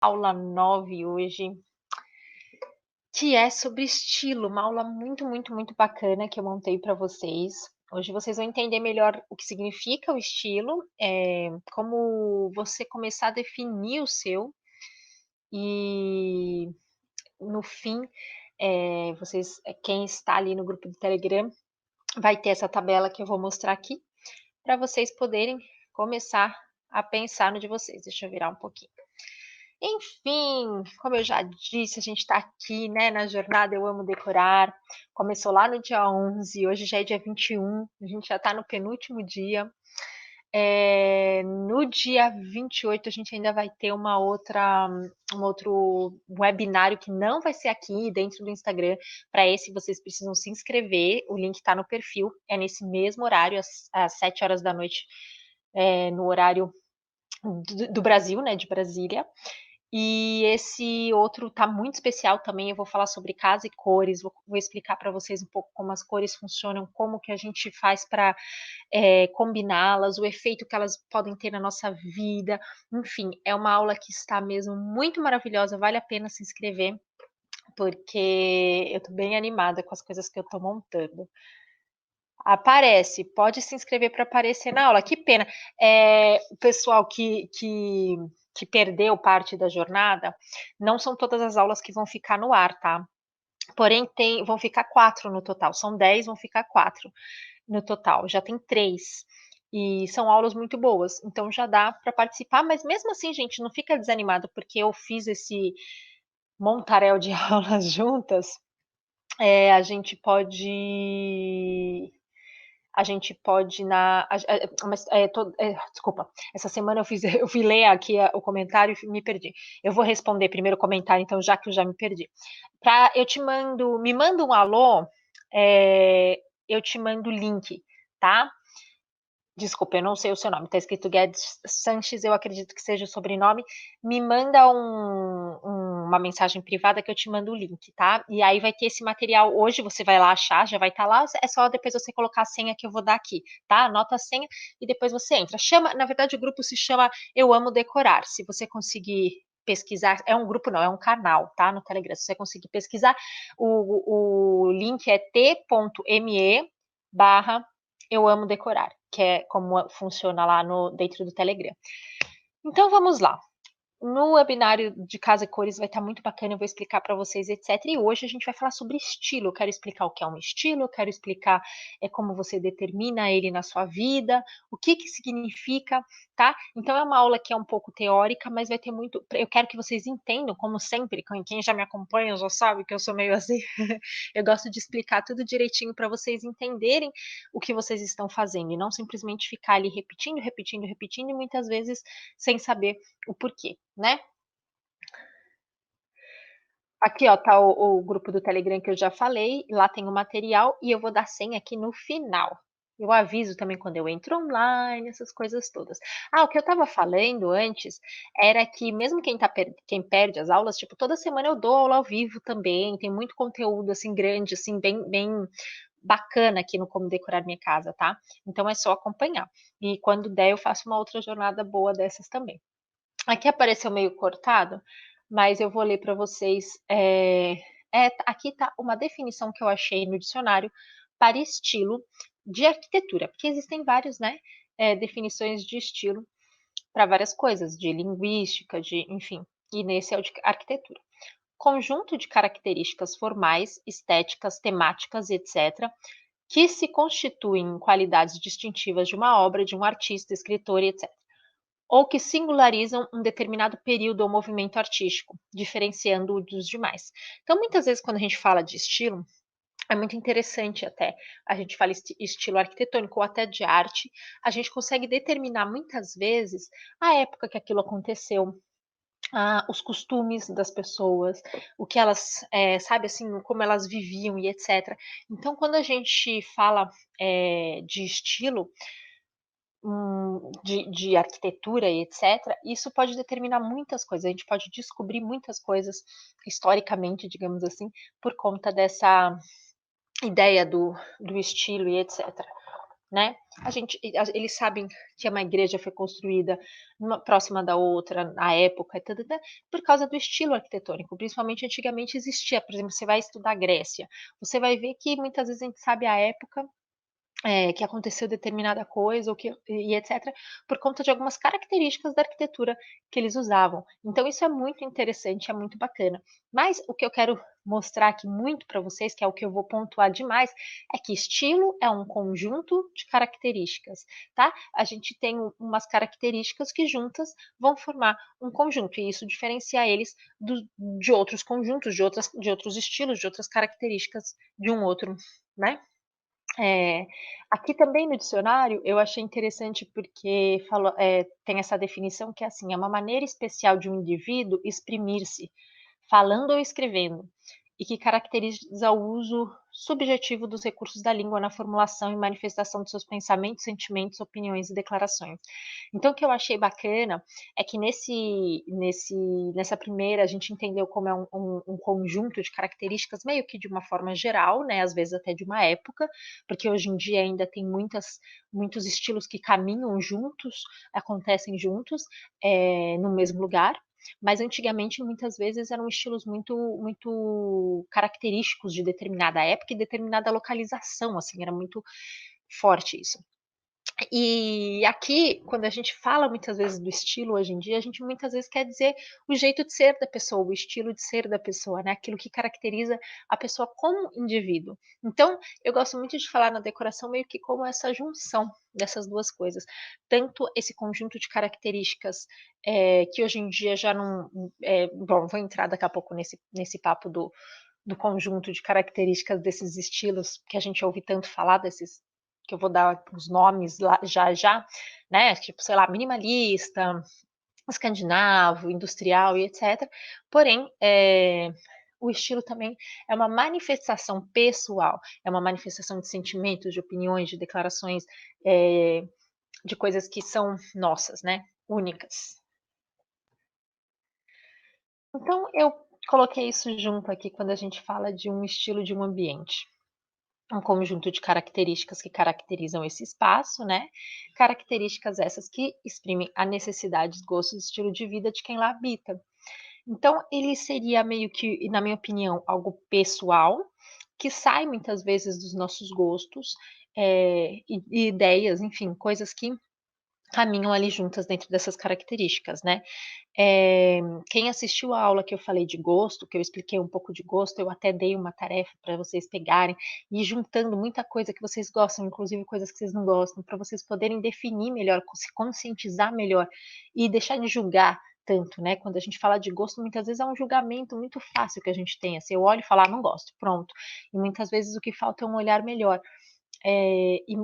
Aula 9 hoje, que é sobre estilo, uma aula muito, muito, muito bacana que eu montei para vocês. Hoje vocês vão entender melhor o que significa o estilo, como você começar a definir o seu e no fim, quem está ali no grupo do Telegram vai ter essa tabela que eu vou mostrar aqui, para vocês poderem começar a pensar no de vocês. Deixa eu virar um pouquinho. Enfim, como eu já disse, a gente está aqui, né, na jornada Eu Amo Decorar. Começou lá no dia 11, hoje já é dia 21, a gente já está no penúltimo dia. No dia 28 a gente ainda vai ter um outro webinário que não vai ser aqui dentro do Instagram. Para esse vocês precisam se inscrever, o link está no perfil, é nesse mesmo horário, às 7 horas da noite, no horário do Brasil, né, de Brasília. E esse outro tá muito especial também, eu vou falar sobre casa e cores, vou explicar para vocês um pouco como as cores funcionam, como que a gente faz para combiná-las, o efeito que elas podem ter na nossa vida, enfim, é uma aula que está mesmo muito maravilhosa, vale a pena se inscrever, porque eu tô bem animada com as coisas que eu tô montando. Aparece, pode se inscrever para aparecer na aula, que pena. O pessoal que perdeu parte da jornada, não são todas as aulas que vão ficar no ar, tá? Porém, vão ficar 4 no total, são 10, vão ficar 4 no total, já tem 3. E são aulas muito boas, então já dá para participar, mas mesmo assim, gente, não fica desanimado, porque eu fiz esse montaréu de aulas juntas, a gente pode desculpa, essa semana eu fiz eu fui ler aqui o comentário e me perdi. Eu vou responder primeiro o comentário, então, já que eu já me perdi. Me manda um alô, eu te mando o link, tá? Desculpa, eu não sei o seu nome, tá escrito Guedes Sanches, eu acredito que seja o sobrenome. Me manda uma mensagem privada que eu te mando o link, tá? E aí vai ter esse material hoje, você vai lá achar, já vai estar lá, é só depois você colocar a senha que eu vou dar aqui, tá? Anota a senha e depois você entra. Na verdade o grupo se chama Eu Amo Decorar, se você conseguir pesquisar, é um grupo não, é um canal, tá? No Telegram, se você conseguir pesquisar, o link é t.me barra Eu Amo Decorar, que é como funciona lá dentro do Telegram. Então vamos lá. No webinário de Casa e Cores vai estar muito bacana, eu vou explicar para vocês, etc. E hoje a gente vai falar sobre estilo. Eu quero explicar o que é um estilo, eu quero explicar como você determina ele na sua vida, o que que significa, tá? Então é uma aula que é um pouco teórica, mas vai ter muito. Eu quero que vocês entendam, como sempre, quem já me acompanha já sabe que eu sou meio assim. Eu gosto de explicar tudo direitinho para vocês entenderem o que vocês estão fazendo e não simplesmente ficar ali repetindo, repetindo, repetindo e muitas vezes sem saber o porquê, né? Aqui, ó, tá o grupo do Telegram que eu já falei, lá tem o material e eu vou dar senha aqui no final. Eu aviso também quando eu entro online, essas coisas todas. Ah, o que eu estava falando antes era que mesmo quem perde as aulas, tipo, toda semana eu dou aula ao vivo também, tem muito conteúdo assim grande, assim, bem bacana aqui no Como Decorar Minha Casa, tá? Então é só acompanhar. E quando der, eu faço uma outra jornada boa dessas também. Aqui apareceu meio cortado, mas eu vou ler para vocês. Aqui está uma definição que eu achei no dicionário para estilo de arquitetura, porque existem vários, né, definições de estilo para várias coisas, de linguística, enfim, e nesse é o de arquitetura. Conjunto de características formais, estéticas, temáticas, etc., que se constituem em qualidades distintivas de uma obra, de um artista, escritor, etc., ou que singularizam um determinado período ou movimento artístico, diferenciando-o dos demais. Então, muitas vezes, quando a gente fala de estilo, é muito interessante até, a gente fala estilo arquitetônico ou até de arte, a gente consegue determinar muitas vezes a época que aquilo aconteceu, os costumes das pessoas, o que elas, sabe assim, como elas viviam e etc. Então, quando a gente fala de estilo, de arquitetura e etc., isso pode determinar muitas coisas. A gente pode descobrir muitas coisas historicamente, digamos assim, por conta dessa ideia do estilo e etc. né? Eles sabem que uma igreja foi construída próxima da outra, na época, por causa do estilo arquitetônico. Principalmente antigamente existia, por exemplo, você vai estudar Grécia, você vai ver que muitas vezes a gente sabe a época que aconteceu determinada coisa, ou e etc., por conta de algumas características da arquitetura que eles usavam. Então, isso é muito interessante, é muito bacana. Mas o que eu quero mostrar aqui muito para vocês, que é o que eu vou pontuar demais, é que estilo é um conjunto de características, tá? A gente tem umas características que juntas vão formar um conjunto, e isso diferencia eles de outros conjuntos, de outros estilos, de outras características de um outro, né? É, aqui também no dicionário eu achei interessante porque tem essa definição que é assim, é uma maneira especial de um indivíduo exprimir-se, falando ou escrevendo, e que caracteriza o uso subjetivo dos recursos da língua na formulação e manifestação de seus pensamentos, sentimentos, opiniões e declarações. Então, o que eu achei bacana é que nessa primeira a gente entendeu como é um conjunto de características meio que de uma forma geral, né? Às vezes até de uma época, porque hoje em dia ainda tem muitos estilos que caminham juntos, acontecem juntos, no mesmo lugar. Mas antigamente, muitas vezes, eram estilos muito característicos de determinada época e determinada localização, assim, era muito forte isso. E aqui, quando a gente fala muitas vezes do estilo hoje em dia, a gente muitas vezes quer dizer o jeito de ser da pessoa, o estilo de ser da pessoa, né? Aquilo que caracteriza a pessoa como indivíduo. Então, eu gosto muito de falar na decoração meio que como essa junção dessas duas coisas. Tanto esse conjunto de características que hoje em dia já não. Bom, vou entrar daqui a pouco nesse papo do conjunto de características desses estilos que a gente ouve tanto falar, desses que eu vou dar os nomes lá já já, né? Tipo, sei lá, minimalista, escandinavo, industrial e etc. Porém, o estilo também é uma manifestação pessoal, é uma manifestação de sentimentos, de opiniões, de declarações, de coisas que são nossas, né? Únicas. Então, eu coloquei isso junto aqui quando a gente fala de um estilo de um ambiente. Um conjunto de características que caracterizam esse espaço, né? Características essas que exprimem a necessidades, gostos, estilo de vida de quem lá habita. Então, ele seria meio que, na minha opinião, algo pessoal, que sai muitas vezes dos nossos gostos, e ideias, enfim, coisas que caminham ali juntas dentro dessas características, né? Eh, Quem assistiu a aula que eu falei de gosto, que eu expliquei um pouco de gosto, eu até dei uma tarefa para vocês pegarem e ir juntando muita coisa que vocês gostam, inclusive coisas que vocês não gostam, para vocês poderem definir melhor, se conscientizar melhor e deixar de julgar tanto, né? Quando a gente fala de gosto, muitas vezes é um julgamento muito fácil que a gente tem, assim, eu olho e falo: "Ah, não gosto", pronto. E muitas vezes o que falta é um olhar melhor. E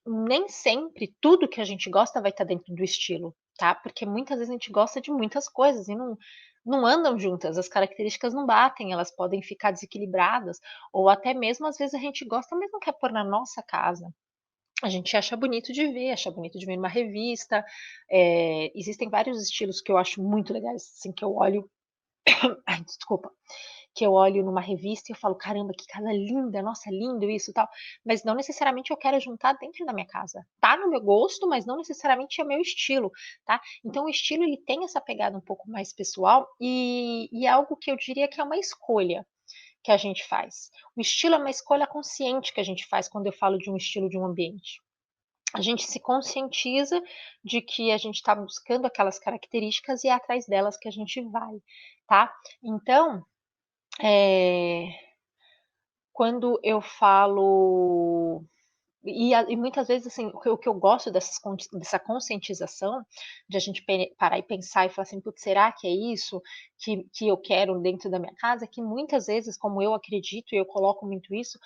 nem sempre tudo que a gente gosta vai estar dentro do estilo, tá? Porque muitas vezes a gente gosta de muitas coisas e não andam juntas, as características não batem, elas podem ficar desequilibradas, ou até mesmo às vezes a gente gosta, mas não quer pôr na nossa casa. A gente acha bonito de ver numa revista. Existem vários estilos que eu acho muito legais, assim, que eu olho, ai, desculpa, que eu olho numa revista e eu falo: "Caramba, que casa linda, nossa, lindo isso e tal", mas não necessariamente eu quero juntar dentro da minha casa. Tá no meu gosto, mas não necessariamente é meu estilo, tá. Então o estilo ele tem essa pegada um pouco mais pessoal e é algo que eu diria que é uma escolha que a gente faz. O estilo é uma escolha consciente que a gente faz quando eu falo de um estilo de um ambiente. A gente se conscientiza de que a gente está buscando aquelas características e é atrás delas que a gente vai, tá. Então, eh quando eu falo e muitas vezes, assim, o que eu gosto dessa conscientização, de a gente parar e pensar e falar assim: "Putz, será que é isso que eu quero dentro da minha casa?", que muitas vezes, como eu acredito e eu coloco muito isso,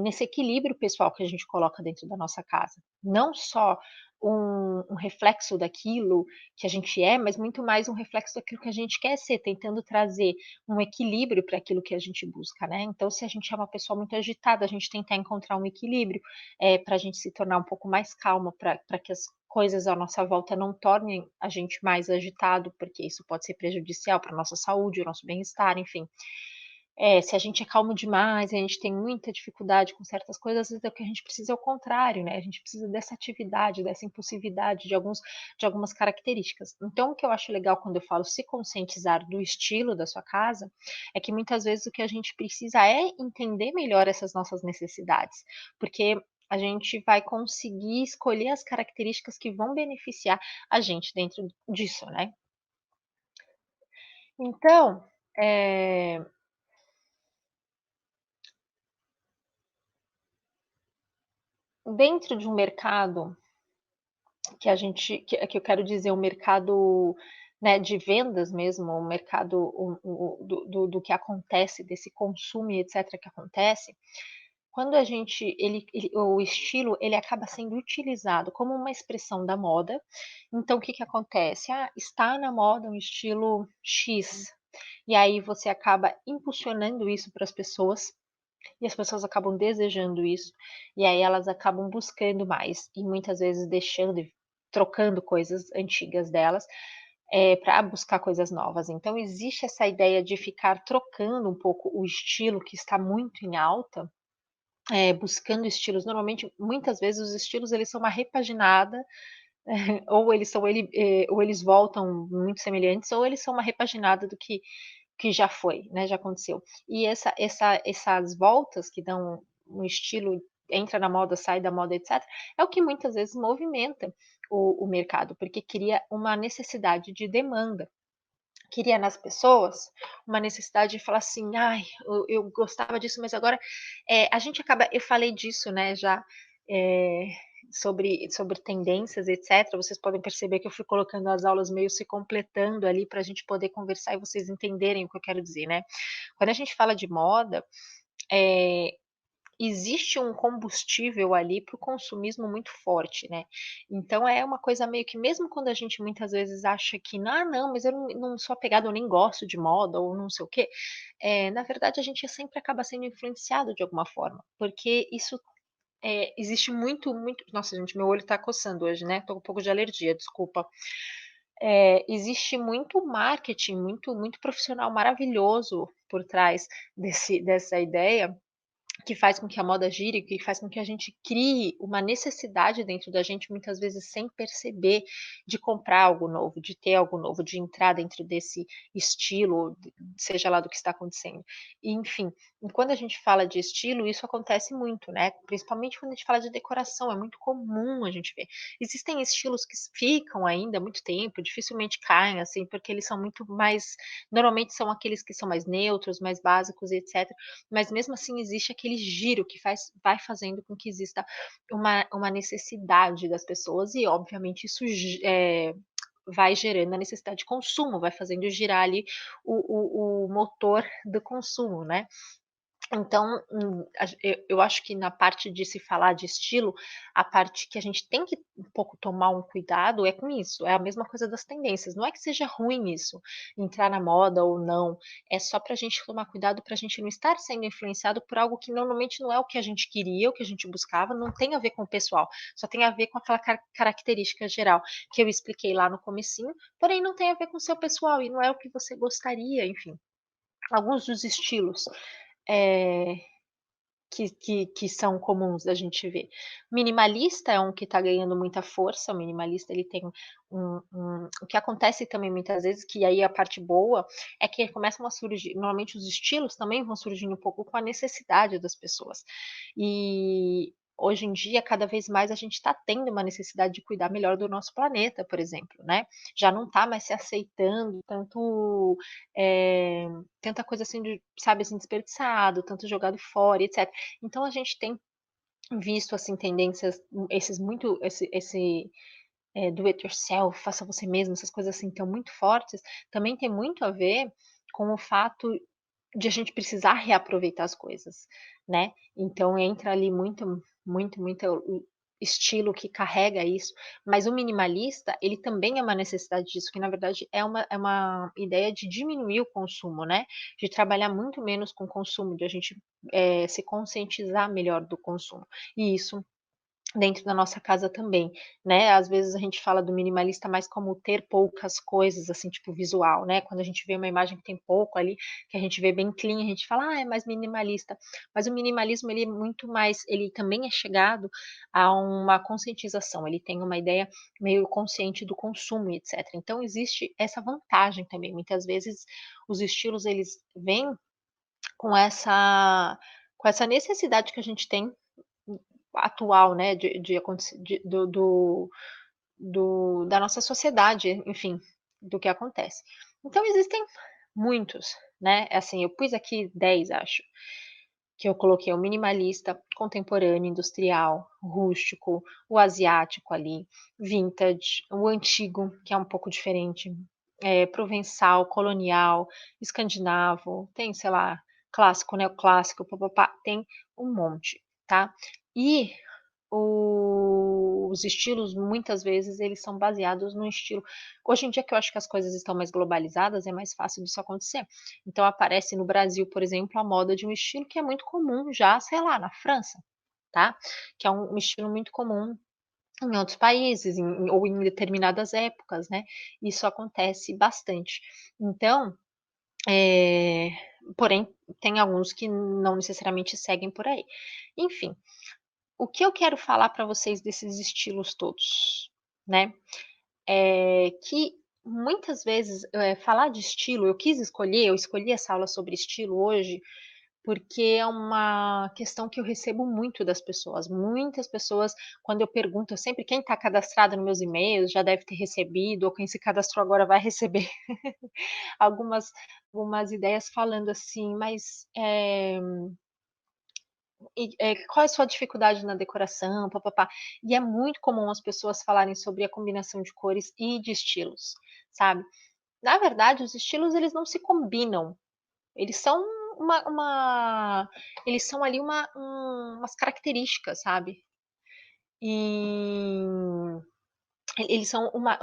nesse equilíbrio pessoal que a gente coloca dentro da nossa casa. Não só um reflexo daquilo que a gente é, mas muito mais um reflexo daquilo que a gente quer ser, tentando trazer um equilíbrio para aquilo que a gente busca, né. Então, se a gente é uma pessoa muito agitada, a gente tentar encontrar um equilíbrio, para a gente se tornar um pouco mais calma, para que as coisas à nossa volta não tornem a gente mais agitado, porque isso pode ser prejudicial para nossa saúde, o nosso bem-estar, enfim. Se a gente é calmo demais, a gente tem muita dificuldade com certas coisas, às vezes o que a gente precisa é o contrário, né, a gente precisa dessa atividade, dessa impulsividade, de algumas características. Então o que eu acho legal quando eu falo se conscientizar do estilo da sua casa, é que muitas vezes o que a gente precisa é entender melhor essas nossas necessidades, porque a gente vai conseguir escolher as características que vão beneficiar a gente dentro disso, né. Então, eh dentro de um mercado que eu quero dizer, o mercado, né, de vendas mesmo, o mercado do que acontece, desse consumo e etcétera que acontece, quando a gente ele o estilo, ele acaba sendo utilizado como uma expressão da moda, então o que que acontece? Ah, está na moda um estilo X, e aí você acaba impulsionando isso para as pessoas, e as pessoas acabam desejando isso, e aí elas acabam buscando mais, e muitas vezes deixando e trocando coisas antigas delas, pra buscar coisas novas. Então existe essa ideia de ficar trocando um pouco o estilo que está muito em alta, buscando estilos, normalmente, muitas vezes os estilos eles são uma repaginada, ou eles voltam muito semelhantes, ou eles são uma repaginada do que já foi, né, já aconteceu. E essas voltas que dão um estilo, entra na moda, sai da moda, etcétera, é o que muitas vezes movimenta o mercado, porque cria uma necessidade de demanda, cria nas pessoas uma necessidade de falar assim: "Ai, eu gostava disso, mas agora", a gente acaba, eu falei disso, né, já, eh, sobre tendências, etcétera, vocês podem perceber que eu fui colocando as aulas meio se completando ali para a gente poder conversar e vocês entenderem o que eu quero dizer, né. Quando a gente fala de moda, eh existe um combustível ali para o consumismo muito forte, né. Então é uma coisa meio que, mesmo quando a gente muitas vezes acha que: "Ah, não, mas eu não sou apegado, eu nem gosto de moda", ou não sei o quê, na verdade a gente sempre acaba sendo influenciado de alguma forma, porque isso, existe muito, nossa gente, meu olho tá coçando hoje, né, tô com um pouco de alergia, desculpa. Existe muito marketing, muito profissional maravilhoso por trás dessa ideia, que faz com que a moda gire, que faz com que a gente crie uma necessidade dentro da gente, muitas vezes sem perceber, de comprar algo novo, de ter algo novo, de entrar dentro desse estilo, seja lá do que está acontecendo. E, enfim, e quando a gente fala de estilo, isso acontece muito, né? Principalmente quando a gente fala de decoração, é muito comum a gente ver. Existem estilos que ficam ainda há muito tempo, dificilmente caem, assim, porque eles são muito mais. Normalmente são aqueles que são mais neutros, mais básicos, etc, mas mesmo assim existe aquele giro que vai fazendo com que exista uma necessidade das pessoas e obviamente isso vai gerando a necessidade de consumo, vai fazendo girar ali o motor do consumo, né. Então, eu acho que na parte de se falar de estilo, a parte que a gente tem que um pouco tomar um cuidado é com isso, é a mesma coisa das tendências, não é que seja ruim isso, entrar na moda ou não, é só para a gente tomar cuidado, para a gente não estar sendo influenciado por algo que normalmente não é o que a gente queria, o que a gente buscava, não tem a ver com o pessoal, só tem a ver com aquela característica geral que eu expliquei lá no comecinho, porém não tem a ver com o seu pessoal e não é o que você gostaria, enfim. Alguns dos estilos, eh que são comuns da gente ver. Minimalista é um que está ganhando muita força, o minimalista ele tem o que acontece também muitas vezes, que aí a parte boa, é que começam a surgir, normalmente os estilos também vão surgindo um pouco com a necessidade das pessoas. E hoje em dia, cada vez mais a gente está tendo uma necessidade de cuidar melhor do nosso planeta, por exemplo, né. Já não está mais se aceitando tanto, eh, tanta coisa assim de, sabe, assim, desperdiçado, tanto jogado fora, etc. Então a gente tem visto, assim, tendências, esses muito do it yourself, faça você mesmo, essas coisas assim estão muito fortes, também tem muito a ver com o fato de a gente precisar reaproveitar as coisas, né. Então entra ali muito o estilo que carrega isso, mas o minimalista, ele também é uma necessidade disso, que na verdade é uma ideia de diminuir o consumo, né, de trabalhar muito menos com o consumo, de a gente, se conscientizar melhor do consumo. E isso dentro da nossa casa também, né. Às vezes a gente fala do minimalista mais como ter poucas coisas, assim, tipo visual, né, quando a gente vê uma imagem que tem pouco ali, que a gente vê bem clean, a gente fala: "Ah, é mais minimalista". Mas o minimalismo ele é muito mais ele também é chegado a uma conscientização, ele tem uma ideia meio consciente do consumo e etcétera. Então existe essa vantagem também, muitas vezes os estilos eles vêm com essa necessidade que a gente tem atual, né, de acontecer da nossa sociedade, enfim, do que acontece. Então existem muitos, né, assim, eu pus aqui 10 acho, que eu coloquei o minimalista, contemporâneo, industrial, rústico, o asiático ali, vintage, o antigo, que é um pouco diferente, provençal, colonial, escandinavo, tem, sei lá, clássico, neoclássico, pá-pá-pá, tem um monte, tá. E os estilos muitas vezes eles são baseados no estilo hoje em dia que eu acho que as coisas estão mais globalizadas, é mais fácil disso acontecer. Então aparece no Brasil, por exemplo, a moda de um estilo que é muito comum já, sei lá, na França, tá, que é um estilo muito comum em outros países, ou em determinadas épocas, né, isso acontece bastante. Então, eh, porém, tem alguns que não necessariamente seguem por aí. Enfim, o que eu quero falar para vocês desses estilos todos, né, é que muitas vezes, falar de estilo eu escolhi essa aula sobre estilo hoje, porque é uma questão que eu recebo muito das pessoas. Muitas pessoas, quando eu pergunto, eu sempre quem está cadastrado nos meus e-mails já deve ter recebido, ou quem se cadastrou agora vai receber algumas algumas ideias falando assim: "Mas, qual é a sua dificuldade na decoração, pá-pá-pá". E é muito comum as pessoas falarem sobre a combinação de cores e de estilos, sabe. Na verdade, os estilos eles não se combinam, eles são eles são ali umas características, sabe. E eles são uma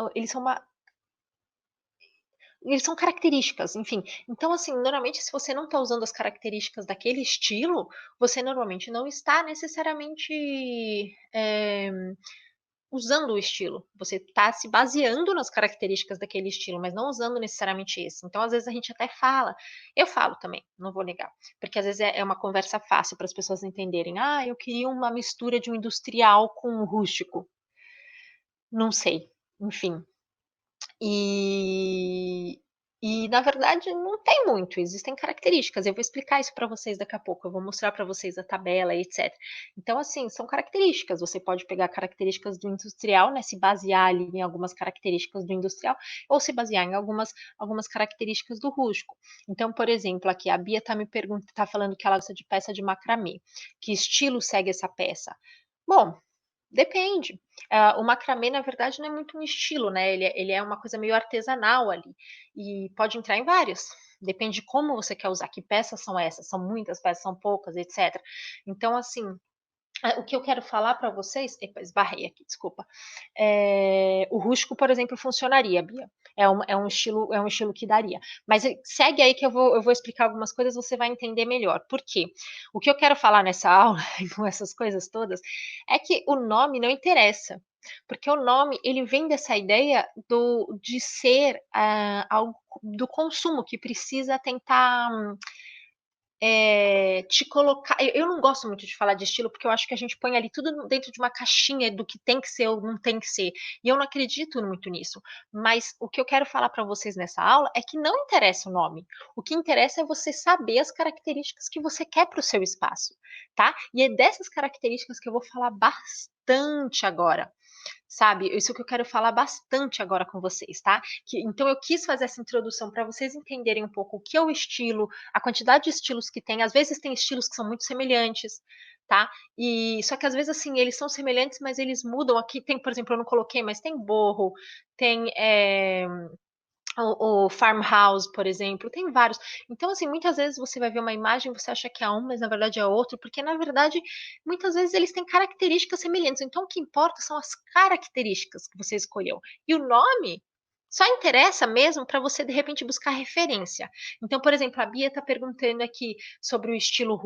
eles são características, enfim. Então, assim, normalmente se você não está usando as características daquele estilo, você normalmente não está necessariamente, usando o estilo. Você está se baseando nas características daquele estilo, mas não usando necessariamente esse. Então, às vezes, a gente até fala eu falo também, não vou negar, porque às vezes é uma conversa fácil para as pessoas entenderem: "Ah, eu queria uma mistura de um industrial com um rústico". Não sei, enfim. E na verdade não tem muito, existem características, eu vou explicar isso para vocês daqui a pouco, eu vou mostrar para vocês a tabela e etcétera. Então assim, são características, você pode pegar características do industrial, né, se basear ali em algumas características do industrial, ou se basear em algumas características do rústico. Então, por exemplo, aqui a Bia tá falando que ela gosta de peça de macramê, que estilo segue essa peça? Bom, depende. O macramê, na verdade, não é muito um estilo, né, ele é uma coisa meio artesanal ali, e pode entrar em vários, depende de como você quer usar, que peças são essas, são muitas peças, são poucas, etcétera. Então, assim, o que eu quero falar para vocês epa, esbarrei aqui, desculpa. O rústico, por exemplo, funcionaria, Bia. É um estilo que daria. Mas segue aí que eu vou explicar algumas coisas, você vai entender melhor. Por quê? O que eu quero falar nessa aula, com essas coisas todas, é que o nome não interessa, porque o nome ele vem dessa ideia de ser, algo do consumo que precisa tentar te colocar eu não gosto muito de falar de estilo, porque eu acho que a gente põe ali tudo dentro de uma caixinha do que tem que ser ou não tem que ser, e eu não acredito muito nisso. Mas o que eu quero falar para vocês nessa aula é que não interessa o nome, o que interessa é você saber as características que você quer para o seu espaço, tá. E é dessas características que eu vou falar bastante agora. Sabe, isso que eu quero falar bastante agora com vocês, tá? Então eu quis fazer essa introdução para vocês entenderem um pouco o que é o estilo, a quantidade de estilos que tem, às vezes tem estilos que são muito semelhantes, tá? E só que às vezes, assim, eles são semelhantes, mas eles mudam. Aqui tem, por exemplo, eu não coloquei, mas tem boho, tem, o farmhouse, por exemplo, tem vários. Então, assim, muitas vezes você vai ver uma imagem, você acha que é um, mas na verdade é outro, porque na verdade, muitas vezes eles têm características semelhantes. Então, o que importa são as características que você escolheu. E o nome Só interessa mesmo para você, de repente, buscar referência. Então, por exemplo, a Bia está perguntando aqui sobre o estilo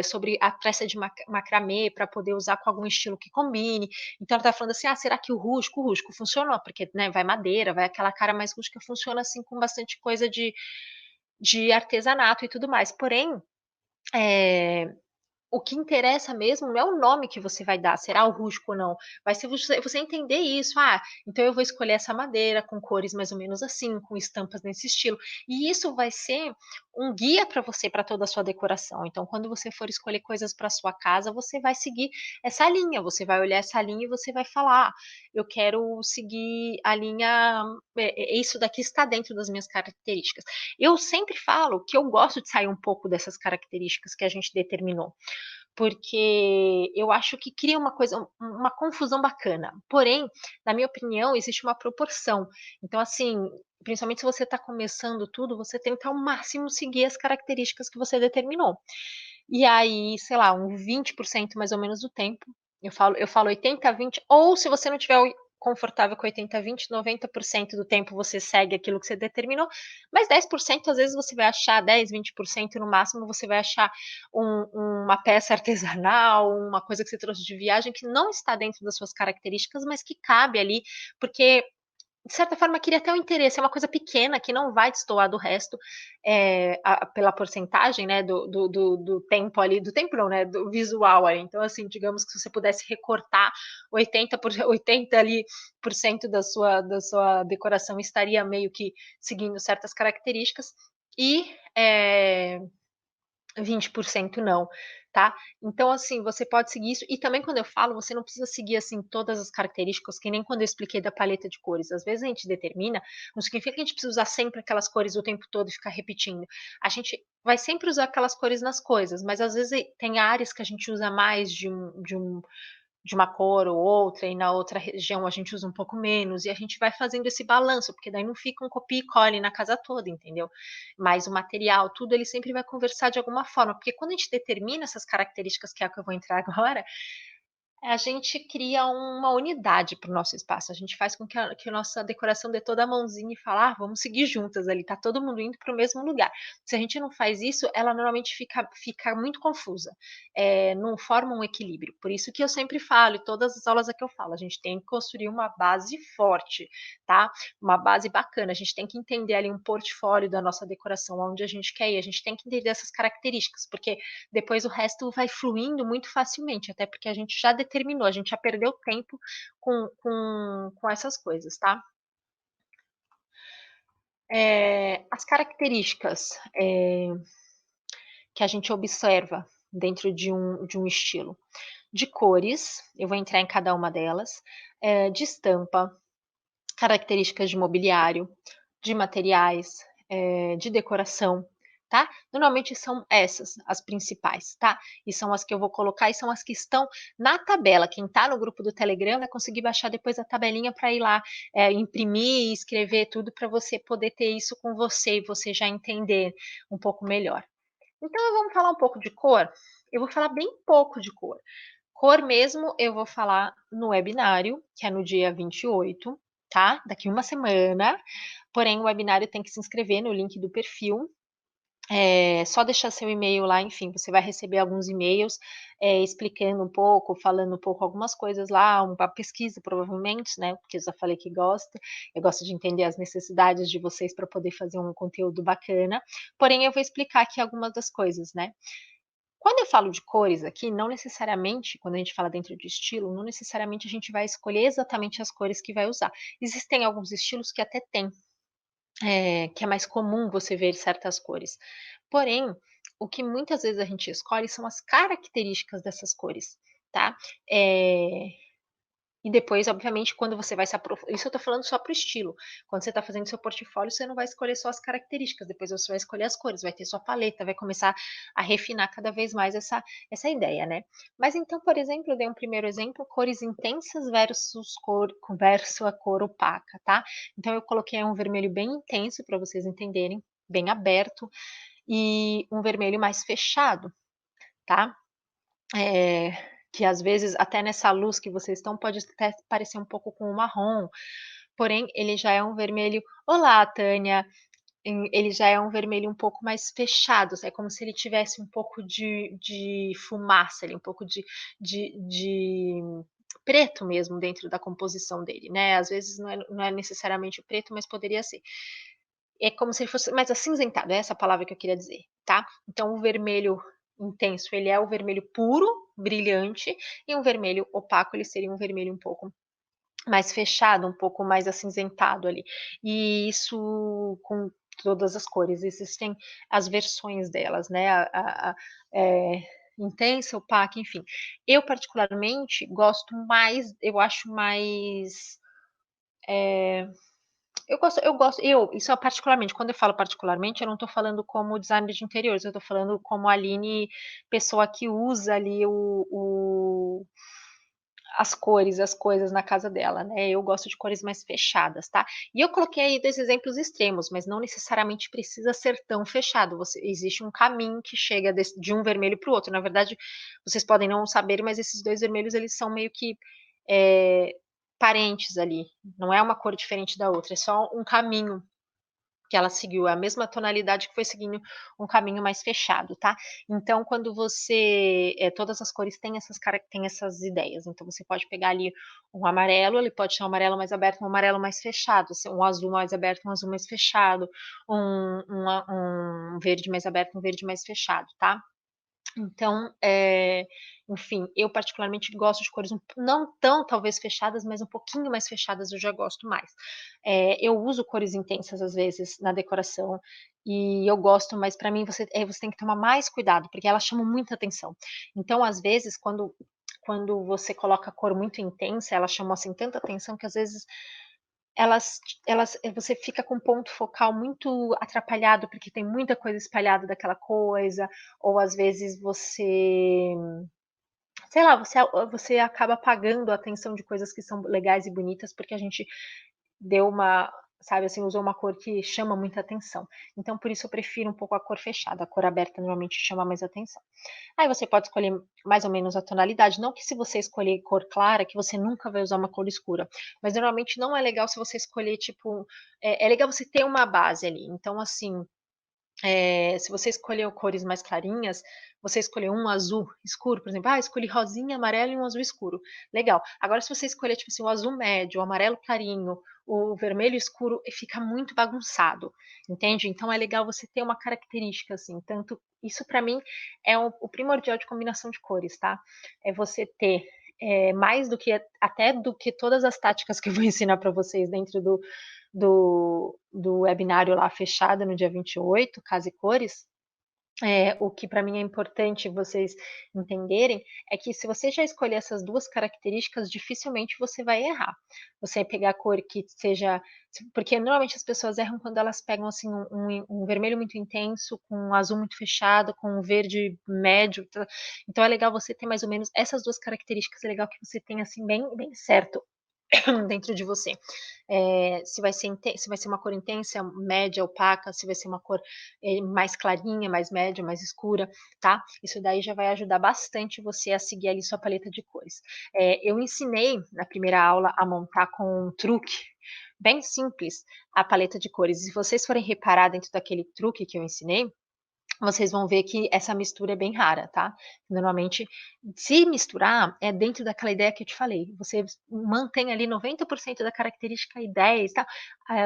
sobre a peça de macramê para poder usar com algum estilo que combine. Então ela está falando assim: "Ah, será que o rústico funcionou?", porque, né, vai madeira, vai aquela cara mais rústica, funciona assim com bastante coisa de artesanato e tudo mais. Porém, eh o que interessa mesmo não é o nome que você vai dar, será o rústico ou não, vai ser você entender isso, então eu vou escolher essa madeira com cores mais ou menos assim, com estampas nesse estilo, e isso vai ser um guia para você, para toda a sua decoração. Então quando você for escolher coisas para sua casa, você vai seguir essa linha, você vai olhar essa linha e você vai falar: "Eu quero seguir a linha, isso daqui está dentro das minhas características". Eu sempre falo que eu gosto de sair um pouco dessas características que a gente determinou, porque eu acho que cria uma confusão bacana. Porém, na minha opinião, existe uma proporção. Então, assim, principalmente se você está começando tudo, você tenta ao máximo seguir as características que você determinou. E aí, sei lá, um 20% mais ou menos do tempo, eu falo 80-20, ou se você não tiver confortável com 80-20, 90% do tempo você segue aquilo que você determinou, mas 10% às vezes você vai achar, 10-20% no máximo você vai achar uma peça artesanal, uma coisa que você trouxe de viagem que não está dentro das suas características, mas que cabe ali, porque de certa forma cria até um interesse, é uma coisa pequena que não vai destoar do resto, pela porcentagem, né, do tempo ali, do tempo não, né, do visual ali. Então, assim, digamos que se você pudesse recortar 80 ali por cento da sua decoração estaria meio que seguindo certas características, e, 20% não, tá. Então, assim, você pode seguir isso, e também quando eu falo, você não precisa seguir, assim, todas as características, que nem quando eu expliquei da paleta de cores. Às vezes a gente determina, não significa que a gente precisa usar sempre aquelas cores o tempo todo e ficar repetindo. A gente vai sempre usar aquelas cores nas coisas, mas às vezes tem áreas que a gente usa mais de uma cor ou outra, e na outra região a gente usa um pouco menos, e a gente vai fazendo esse balanço, porque daí não fica um copia e cole na casa toda, entendeu? Mas o material, tudo, ele sempre vai conversar de alguma forma, porque quando a gente determina essas características, que é o que eu vou entrar agora, a gente cria uma unidade para o nosso espaço, a gente faz com que a nossa decoração dê toda a mãozinha e fala: vamos seguir juntas ali, tá todo mundo indo para o mesmo lugar". Se a gente não faz isso, ela normalmente fica muito confusa, não forma um equilíbrio. Por isso que eu sempre falo, e todas as aulas é que eu falo, a gente tem que construir uma base forte, tá, uma base bacana, a gente tem que entender ali um portfólio da nossa decoração, aonde a gente quer ir, a gente tem que entender essas características, porque depois o resto vai fluindo muito facilmente, até porque a gente já determinou, a gente já perdeu tempo com essas coisas, tá. As características, que a gente observa dentro de um estilo. De cores, eu vou entrar em cada uma delas, de estampa, características de mobiliário, de materiais, de decoração, tá. Normalmente são essas as principais, tá. E são as que eu vou colocar, e são as que estão na tabela. Quem tá no grupo do Telegram vai conseguir baixar depois a tabelinha para ir lá, imprimir e escrever tudo, para você poder ter isso com você e você já entender um pouco melhor. Então vamos falar um pouco de cor? Eu vou falar bem pouco de cor. Cor mesmo eu vou falar no webinário, que é no dia 28, tá, daqui uma semana, porém o webinário tem que se inscrever no link do perfil, só deixar seu e-mail lá, enfim, você vai receber alguns e-mails, explicando um pouco, falando um pouco algumas coisas lá, uma pesquisa provavelmente, né, porque eu já falei que gosto, eu gosto de entender as necessidades de vocês para poder fazer um conteúdo bacana, porém eu vou explicar aqui algumas das coisas, né. Quando eu falo de cores aqui, não necessariamente, quando a gente fala dentro de estilo, não necessariamente a gente vai escolher exatamente as cores que vai usar. Existem alguns estilos que até tem, que é mais comum você ver certas cores. Porém, o que muitas vezes a gente escolhe são as características dessas cores, tá? Eh, e depois, obviamente, quando você vai se isso eu tô falando só para o estilo. Quando você está fazendo seu portfólio, você não vai escolher só as características, depois você vai escolher as cores, vai ter sua paleta, vai começar a refinar cada vez mais essa ideia, né. Mas então, por exemplo, eu dei um primeiro exemplo, cores intensas versus a cor opaca, tá. Então eu coloquei um vermelho bem intenso para vocês entenderem, bem aberto, e um vermelho mais fechado, tá. Eh, que às vezes até nessa luz que vocês estão pode até parecer um pouco com o marrom, porém ele já é um vermelho olá, Tânia. Ele já é um vermelho um pouco mais fechado, é como se ele tivesse um pouco de fumaça ali, um pouco de preto mesmo dentro da composição dele, né, às vezes não é necessariamente o preto, mas poderia ser. É como se ele fosse mais acinzentado, é essa a palavra que eu queria dizer, tá. Então o vermelho intenso, ele é o vermelho puro, brilhante, e um vermelho opaco, ele seria um vermelho um pouco mais fechado, um pouco mais acinzentado ali. E isso com todas as cores, existem as versões delas, né, intensa, opaca, enfim. Eu particularmente gosto mais, eu acho mais, eu isso é particularmente, quando eu falo particularmente, eu não estou falando como designer de interiores, eu estou falando como Aline, pessoa que usa ali as cores, as coisas na casa dela, né, eu gosto de cores mais fechadas, tá. E eu coloquei aí 2 exemplos extremos, mas não necessariamente precisa ser tão fechado, existe um caminho que chega de um vermelho para o outro, na verdade, vocês podem não saber, mas esses 2 vermelhos eles são meio que, eh, parentes ali, não é uma cor diferente da outra, é só um caminho que ela seguiu, a mesma tonalidade que foi seguindo um caminho mais fechado, tá. Então quando você, todas as cores têm essas ideias, então você pode pegar ali um amarelo, ele pode ser um amarelo mais aberto, um amarelo mais fechado, um azul mais aberto, um azul mais fechado, um verde mais aberto, um verde mais fechado, tá. Então, enfim, eu particularmente gosto de cores não tão talvez fechadas, mas um pouquinho mais fechadas eu já gosto mais. Eu uso cores intensas às vezes na decoração, e eu gosto, mas para mim você tem que tomar mais cuidado, porque elas chamam muita atenção. Então, às vezes, quando você coloca cor muito intensa, elas chamam, assim, tanta atenção que às vezes você fica com um ponto focal muito atrapalhado, porque tem muita coisa espalhada daquela coisa, ou às vezes sei lá, você acaba apagando a atenção de coisas que são legais e bonitas, porque a gente deu uma, sabe, assim, usou uma cor que chama muita atenção. Então por isso eu prefiro um pouco a cor fechada, a cor aberta normalmente chama mais atenção. Aí você pode escolher mais ou menos a tonalidade, não que se você escolher cor clara, que você nunca vai usar uma cor escura, mas normalmente não é legal se você escolher, tipo, é legal você ter uma base ali, então assim, se você escolheu cores mais clarinhas, você escolheu um azul escuro, por exemplo, escolhi rosinha, amarelo e um azul escuro, legal. Agora se você escolher, tipo assim, o azul médio, o amarelo clarinho, o vermelho escuro, fica muito bagunçado, entende? Então é legal você ter uma característica, assim, tanto isso para mim é o primordial de combinação de cores, tá? É você ter, mais do que até do que todas as táticas que eu vou ensinar para vocês dentro do webinário lá fechado no dia 28, Casa e Cores, o que para mim é importante vocês entenderem, é que se você já escolher essas 2 características, dificilmente você vai errar. Você pegar a cor que seja, porque normalmente as pessoas erram quando elas pegam, assim, um vermelho muito intenso, com um azul muito fechado, com um verde médio, então é legal você ter mais ou menos essas 2 características, é legal que você tenha, assim, bem certo dentro de você. Se vai ser uma cor intensa, média, opaca, se vai ser uma cor, mais clarinha, mais média, mais escura, tá. Isso daí já vai ajudar bastante você a seguir ali sua paleta de cores. Eu ensinei na primeira aula a montar com um truque bem simples a paleta de cores, e se vocês forem reparar dentro daquele truque que eu ensinei, vocês vão ver que essa mistura é bem rara, tá. Normalmente, se misturar, é dentro daquela ideia que eu te falei, você mantém ali 90% da característica e 10, tá,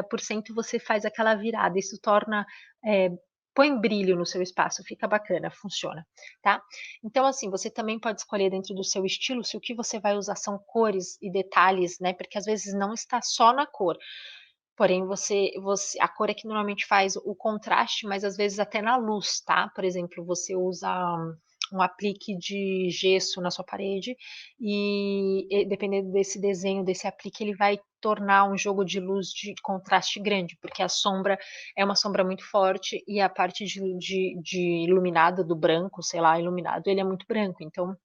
por cento você faz aquela virada, isso torna, eh, põe brilho no seu espaço, fica bacana, funciona, tá. Então, assim, você também pode escolher dentro do seu estilo, se o que você vai usar são cores e detalhes, né, porque às vezes não está só na cor. Porém, a cor é que normalmente faz o contraste, mas às vezes até na luz, tá. Por exemplo, você usa um aplique de gesso na sua parede e dependendo desse desenho, desse aplique, ele vai tornar um jogo de luz de contraste grande, porque a sombra é uma sombra muito forte e a parte de iluminado do branco, sei lá, iluminado, ele é muito branco, então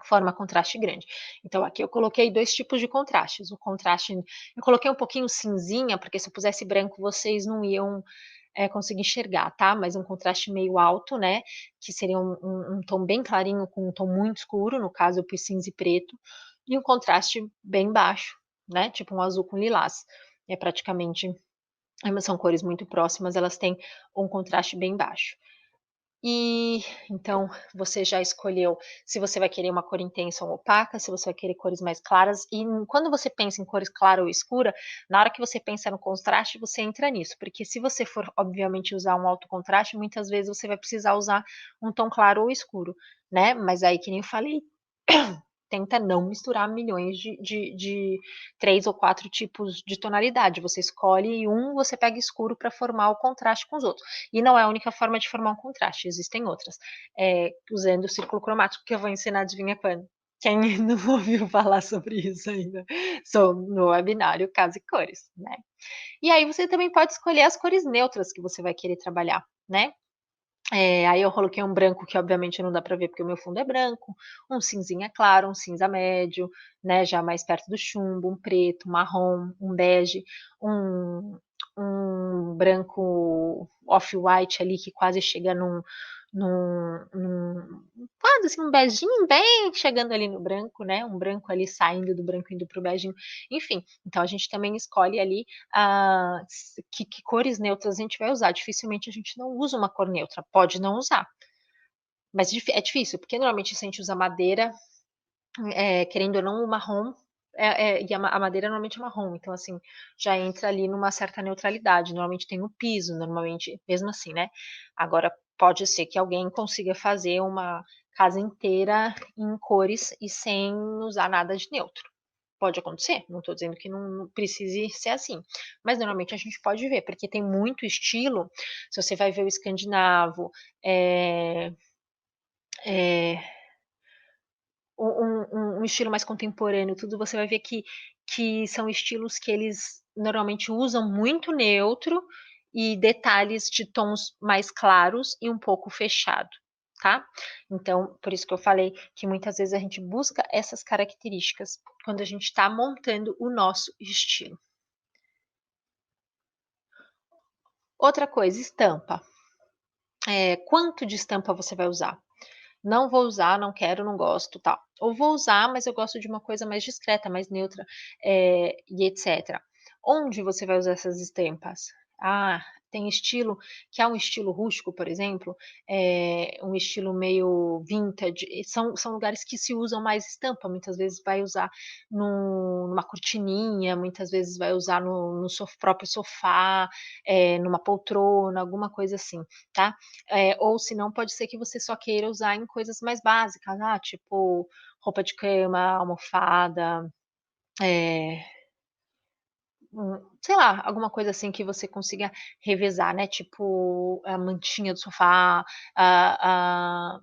forma contraste grande. Então aqui eu coloquei 2 tipos de contrastes, o contraste eu coloquei um pouquinho cinzinha, porque se eu pusesse branco vocês não iam, conseguir enxergar, tá, mas um contraste meio alto, né, que seria um tom bem clarinho com um tom muito escuro, no caso eu pus cinza e preto, e um contraste bem baixo, né, tipo um azul com lilás. é praticamente são cores muito próximas, elas têm um contraste bem baixo. E então você já escolheu se você vai querer uma cor intensa ou opaca, se você vai querer cores mais claras e quando você pensa em cores clara ou escura, na hora que você pensa no contraste, você entra nisso, porque se você for obviamente usar um alto contraste, muitas vezes você vai precisar usar um tom claro ou escuro, né, mas aí que nem eu falei, tenta não misturar milhões de 3 ou 4 tipos de tonalidade, você escolhe um, você pega escuro para formar o contraste com os outros. E não é a única forma de formar um contraste, existem outras, usando o círculo cromático que eu vou ensinar adivinha quando? Quem não ouviu falar sobre isso ainda? No webinário Casa e Cores, né. E aí você também pode escolher as cores neutras que você vai querer trabalhar, né. Aí eu coloquei um branco que obviamente não dá para ver porque o meu fundo é branco, um cinzinha claro, um cinza médio, né, já mais perto do chumbo, um preto, um marrom, um bege, um branco off-white ali que quase chega quase assim um beginho bem chegando ali no branco, né, um branco ali saindo do branco indo para o beginho, enfim, então a gente também escolhe ali, que cores neutras a gente vai usar, dificilmente a gente não usa uma cor neutra, pode não usar, mas é difícil, porque normalmente se a gente usa madeira, querendo ou não o marrom, e a madeira normalmente é marrom, então assim, já entra ali numa certa neutralidade, normalmente tem o piso, normalmente mesmo assim, né. Agora pode ser que alguém consiga fazer uma casa inteira em cores e sem usar nada de neutro. Pode acontecer, não estou dizendo que não precise ser assim, mas normalmente a gente pode ver, porque tem muito estilo, se você vai ver o escandinavo, eh eh um estilo mais contemporâneo, tudo, você vai ver que são estilos que eles normalmente usam muito neutro e detalhes de tons mais claros e um pouco fechado, tá. Então, por isso que eu falei que muitas vezes a gente busca essas características quando a gente está montando o nosso estilo. Outra coisa, estampa. Quanto de estampa você vai usar? Não vou usar, não quero, não gosto, tal. Ou vou usar, mas eu gosto de uma coisa mais discreta, mais neutra, e etcétera. Onde você vai usar essas estampas? Ah, tem estilo que é um estilo rústico, por exemplo, um estilo meio vintage, e são lugares que se usam mais estampa, muitas vezes vai usar numa cortininha, muitas vezes vai usar no próprio sofá, numa poltrona, alguma coisa assim, tá. Ou se não, pode ser que você só queira usar em coisas mais básicas, tipo roupa de cama, almofada, eh, sei lá, alguma coisa assim que você consiga revezar, né, tipo a mantinha do sofá, a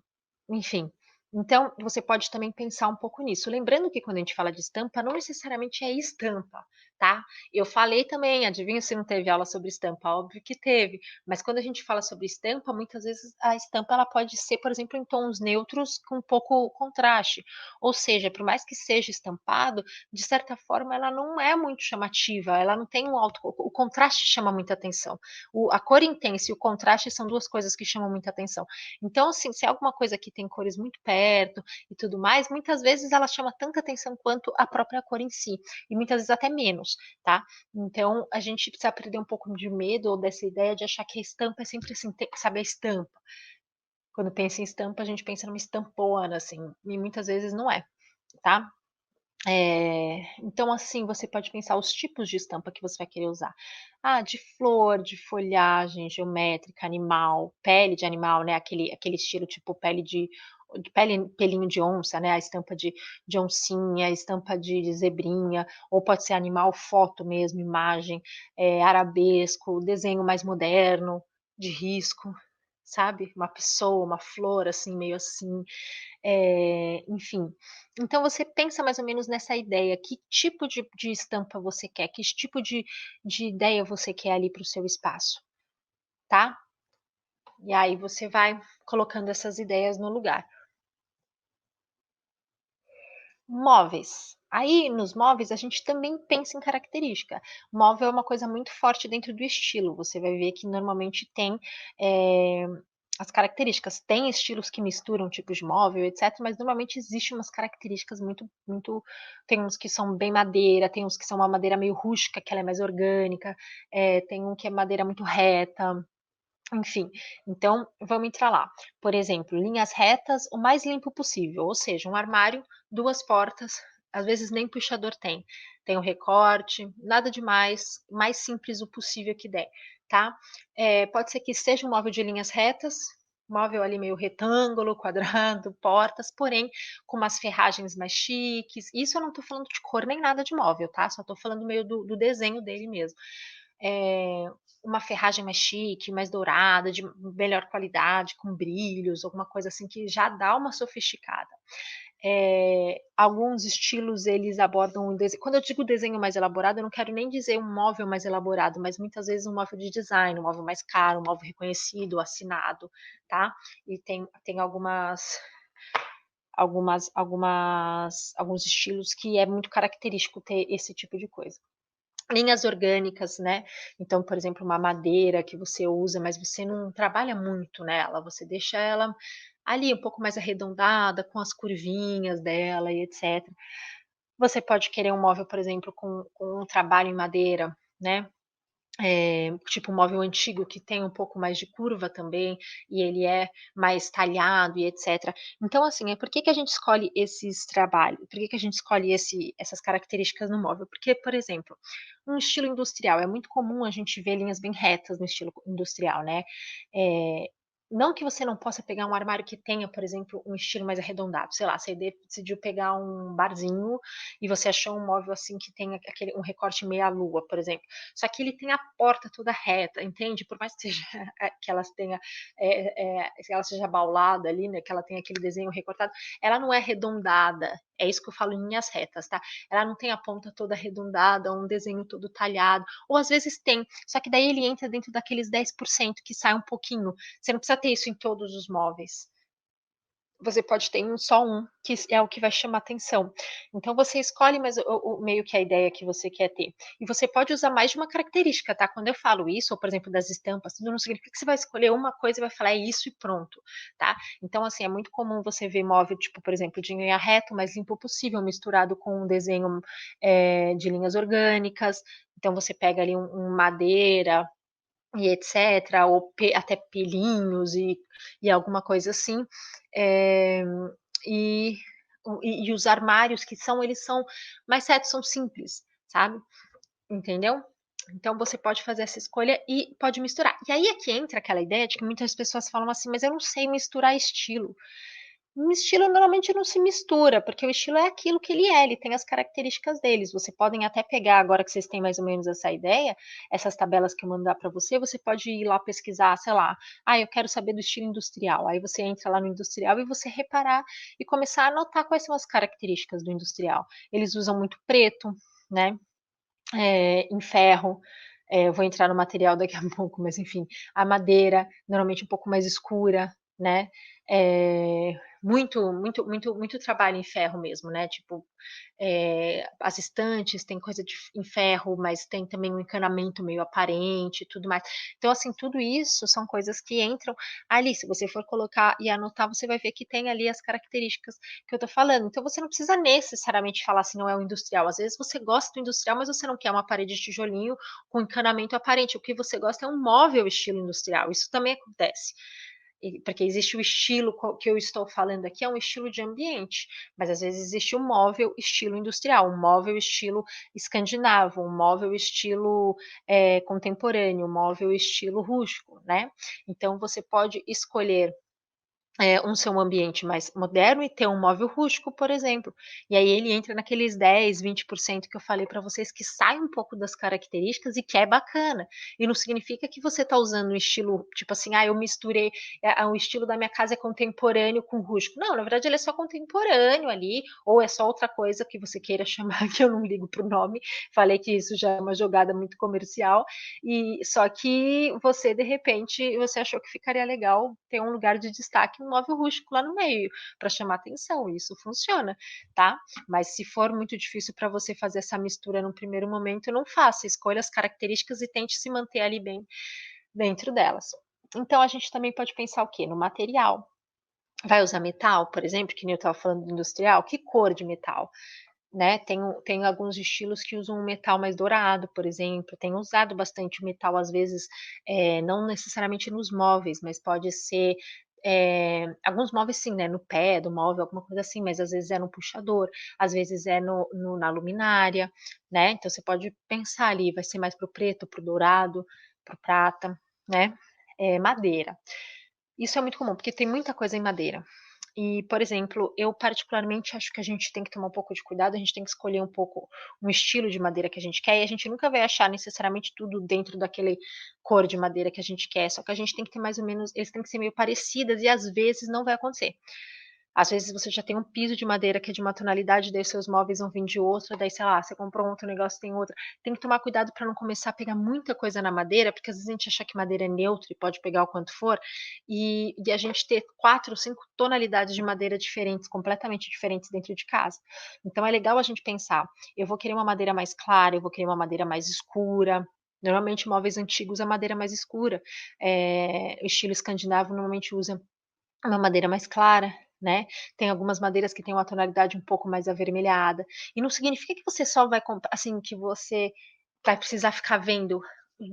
enfim. Então, você pode também pensar um pouco nisso. Lembrando que quando a gente fala de estampa, não necessariamente é estampa, tá. Eu falei também, adivinha se não teve aula sobre estampa? Óbvio que teve, mas quando a gente fala sobre estampa, muitas vezes a estampa ela pode ser, por exemplo, em tons neutros com pouco contraste, ou seja, por mais que seja estampado, de certa forma ela não é muito chamativa, ela não tem um alto o contraste chama muita atenção. A cor intensa e o contraste são 2 coisas que chamam muita atenção. Então, assim, se é alguma coisa que tem cores muito perto e tudo mais, muitas vezes ela chama tanta atenção quanto a própria cor em si, e muitas vezes até menos, tá. Então a gente precisa perder um pouco de medo ou dessa ideia de achar que a estampa é sempre assim, sabe, a estampa. Quando pensa em estampa, a gente pensa numa estampona, assim, e muitas vezes não é, tá. Então, assim, você pode pensar os tipos de estampa que você vai querer usar. Ah, de flor, de folhagem, geométrica, animal, pele de animal, né, aquele estilo tipo pele de pele pelinho de onça, né, a estampa de oncinha, a estampa de zebrinha, ou pode ser animal, foto mesmo, imagem, arabesco, desenho mais moderno, de risco, sabe, uma pessoa, uma flor, assim, meio assim, enfim. Então você pensa mais ou menos nessa ideia, que tipo de estampa você quer, que tipo de ideia você quer ali para o seu espaço, tá. E aí você vai colocando essas ideias no lugar. Móveis. Aí nos móveis a gente também pensa em característica. Móvel é uma coisa muito forte dentro do estilo, você vai ver que normalmente tem, eh as características. Tem estilos que misturam tipos de móvel, etc, mas normalmente existe umas características muito tem uns que são bem madeira, tem uns que são uma madeira meio rústica, que ela é mais orgânica, tem um que é madeira muito reta, enfim. Então, vamos entrar lá. Por exemplo, linhas retas, o mais limpo possível, ou seja, um armário, 2 portas, às vezes nem puxador tem. Tem um recorte, nada demais, mais simples o possível que der, tá. Pode ser que seja um móvel de linhas retas, móvel ali meio retângulo, quadrado, portas, porém com umas ferragens mais chiques. Isso eu não estou falando de cor nem nada de móvel, tá, só estou falando meio do desenho dele mesmo. Eh, uma ferragem mais chique, mais dourada, de melhor qualidade, com brilhos, alguma coisa assim que já dá uma sofisticada. Alguns estilos eles abordam o dese quando eu digo desenho mais elaborado, eu não quero nem dizer um móvel mais elaborado, mas muitas vezes um móvel de design, um móvel mais caro, um móvel reconhecido, assinado, tá. E tem alguns estilos que é muito característico ter esse tipo de coisa. Linhas orgânicas, né, então, por exemplo, uma madeira que você usa, mas você não trabalha muito nela, você deixa ela ali um pouco mais arredondada, com as curvinhas dela e etcétera. Você pode querer um móvel, por exemplo, com um trabalho em madeira, né, tipo um móvel antigo que tem um pouco mais de curva também, e ele é mais talhado e etcétera. Então, assim, por que que a gente escolhe esses trabalhos? Por que que a gente escolhe essas características no móvel? Porque, por exemplo, um estilo industrial, é muito comum a gente ver linhas bem retas no estilo industrial, né. Eh, não que você não possa pegar um armário que tenha, por exemplo, um estilo mais arredondado, sei lá, você decidiu pegar um barzinho e você achou um móvel, assim, que tem aquele um recorte meia lua, por exemplo. Só que ele tem a porta toda reta, entende? Por mais que seja que ela tenha, que ela seja abaulada ali, né, que ela tenha aquele desenho recortado, ela não é arredondada, é isso que eu falo em linhas retas, tá? Ela não tem a ponta toda arredondada, um desenho todo talhado, ou às vezes tem, só que daí ele entra dentro daqueles 10% que sai um pouquinho, você não precisa ter isso em todos os móveis. Você pode ter só um, que é o que vai chamar atenção. Então você escolhe mais o meio que a ideia que você quer ter. E você pode usar mais de uma característica, tá. Quando eu falo isso, ou por exemplo das estampas, tudo não significa que você vai escolher uma coisa e vai falar: "É isso e pronto", tá. Então assim, é muito comum você ver móvel, tipo, por exemplo, de linha reta, o mais limpo possível, misturado com um desenho, de linhas orgânicas. Então você pega ali um madeira e etcétera, ou até pelinhos e alguma coisa assim. Eh, e e os armários que são eles são mais retos, são simples, sabe, entendeu? Então você pode fazer essa escolha e pode misturar. E aí é que entra aquela ideia de que muitas pessoas falam assim: "Mas eu não sei misturar estilo". Um estilo normalmente não se mistura, porque o estilo é aquilo que ele tem as características deles. Você podem até pegar, agora que vocês têm mais ou menos essa ideia, essas tabelas que eu mandar para você, você pode ir lá pesquisar, sei lá, "Ah, eu quero saber do estilo industrial", aí você entra lá no industrial e você reparar e começar a anotar quais são as características do industrial. Eles usam muito preto, né, em ferro, eu vou entrar no material daqui a pouco, mas enfim, a madeira, normalmente um pouco mais escura, né, muito trabalho em ferro mesmo, né, tipo, as estantes tem coisa em ferro, mas tem também um encanamento meio aparente e tudo mais. Então, assim, tudo isso são coisas que entram ali, se você for colocar e anotar, você vai ver que tem ali as características que eu tô falando. Então você não precisa necessariamente falar se não é o industrial, às vezes você gosta do industrial, mas você não quer uma parede de tijolinho com encanamento aparente, o que você gosta é um móvel estilo industrial, isso também acontece. Porque existe o estilo que eu estou falando aqui, é um estilo de ambiente, mas às vezes existe um móvel estilo industrial, um móvel estilo escandinavo, um móvel estilo, contemporâneo, um móvel estilo rústico, né. Então você pode escolher um ser um ambiente mais moderno e ter um móvel rústico, por exemplo. E aí ele entra naqueles 10, 20% que eu falei para vocês que sai um pouco das características e que é bacana. E não significa que você está usando um estilo, tipo assim: "Ah, eu misturei, o estilo da minha casa é contemporâneo com rústico". Não, na verdade ele é só contemporâneo ali, ou é só outra coisa que você queira chamar, que eu não ligo para o nome. Falei que isso já é uma jogada muito comercial, e só que você, de repente, você achou que ficaria legal ter um lugar de destaque, um móvel rústico lá no meio, para chamar atenção, isso funciona, tá. Mas se for muito difícil para você fazer essa mistura num primeiro momento, não faça, escolha as características e tente se manter ali bem dentro delas. Então a gente também pode pensar o quê? No material. Vai usar metal, por exemplo, que nem eu estava falando do industrial, que cor de metal? Né, tem alguns estilos que usam um metal mais dourado, por exemplo, tenho usado bastante metal, às vezes, não necessariamente nos móveis, mas pode ser, alguns móveis sim, né, no pé do móvel, alguma coisa assim, mas às vezes é no puxador, às vezes é na luminária, né, então você pode pensar ali, vai ser mais para o preto, para o dourado, para o prata, né. Madeira. Isso é muito comum, porque tem muita coisa em madeira. E, por exemplo, eu particularmente acho que a gente tem que tomar um pouco de cuidado, a gente tem que escolher um pouco um estilo de madeira que a gente quer, e a gente nunca vai achar necessariamente tudo dentro daquele cor de madeira que a gente quer, só que a gente tem que ter mais ou menos, eles têm que ser meio parecidas e às vezes não vai acontecer. Às vezes você já tem um piso de madeira que é de uma tonalidade, daí seus móveis vão vir de outra, daí sei lá, você comprou um outro negócio, tem outra. Tem que tomar cuidado para não começar a pegar muita coisa na madeira, porque às vezes a gente acha que madeira é neutra e pode pegar o quanto for, e a gente ter 4 ou 5 tonalidades de madeira diferentes, completamente diferentes dentro de casa. Então é legal a gente pensar, eu vou querer uma madeira mais clara, eu vou querer uma madeira mais escura. Normalmente móveis antigos a madeira mais escura, o estilo escandinavo normalmente usa uma madeira mais clara, né, tem algumas madeiras que têm uma tonalidade um pouco mais avermelhada, e não significa que você só vai comprar assim, que você vai precisar ficar vendo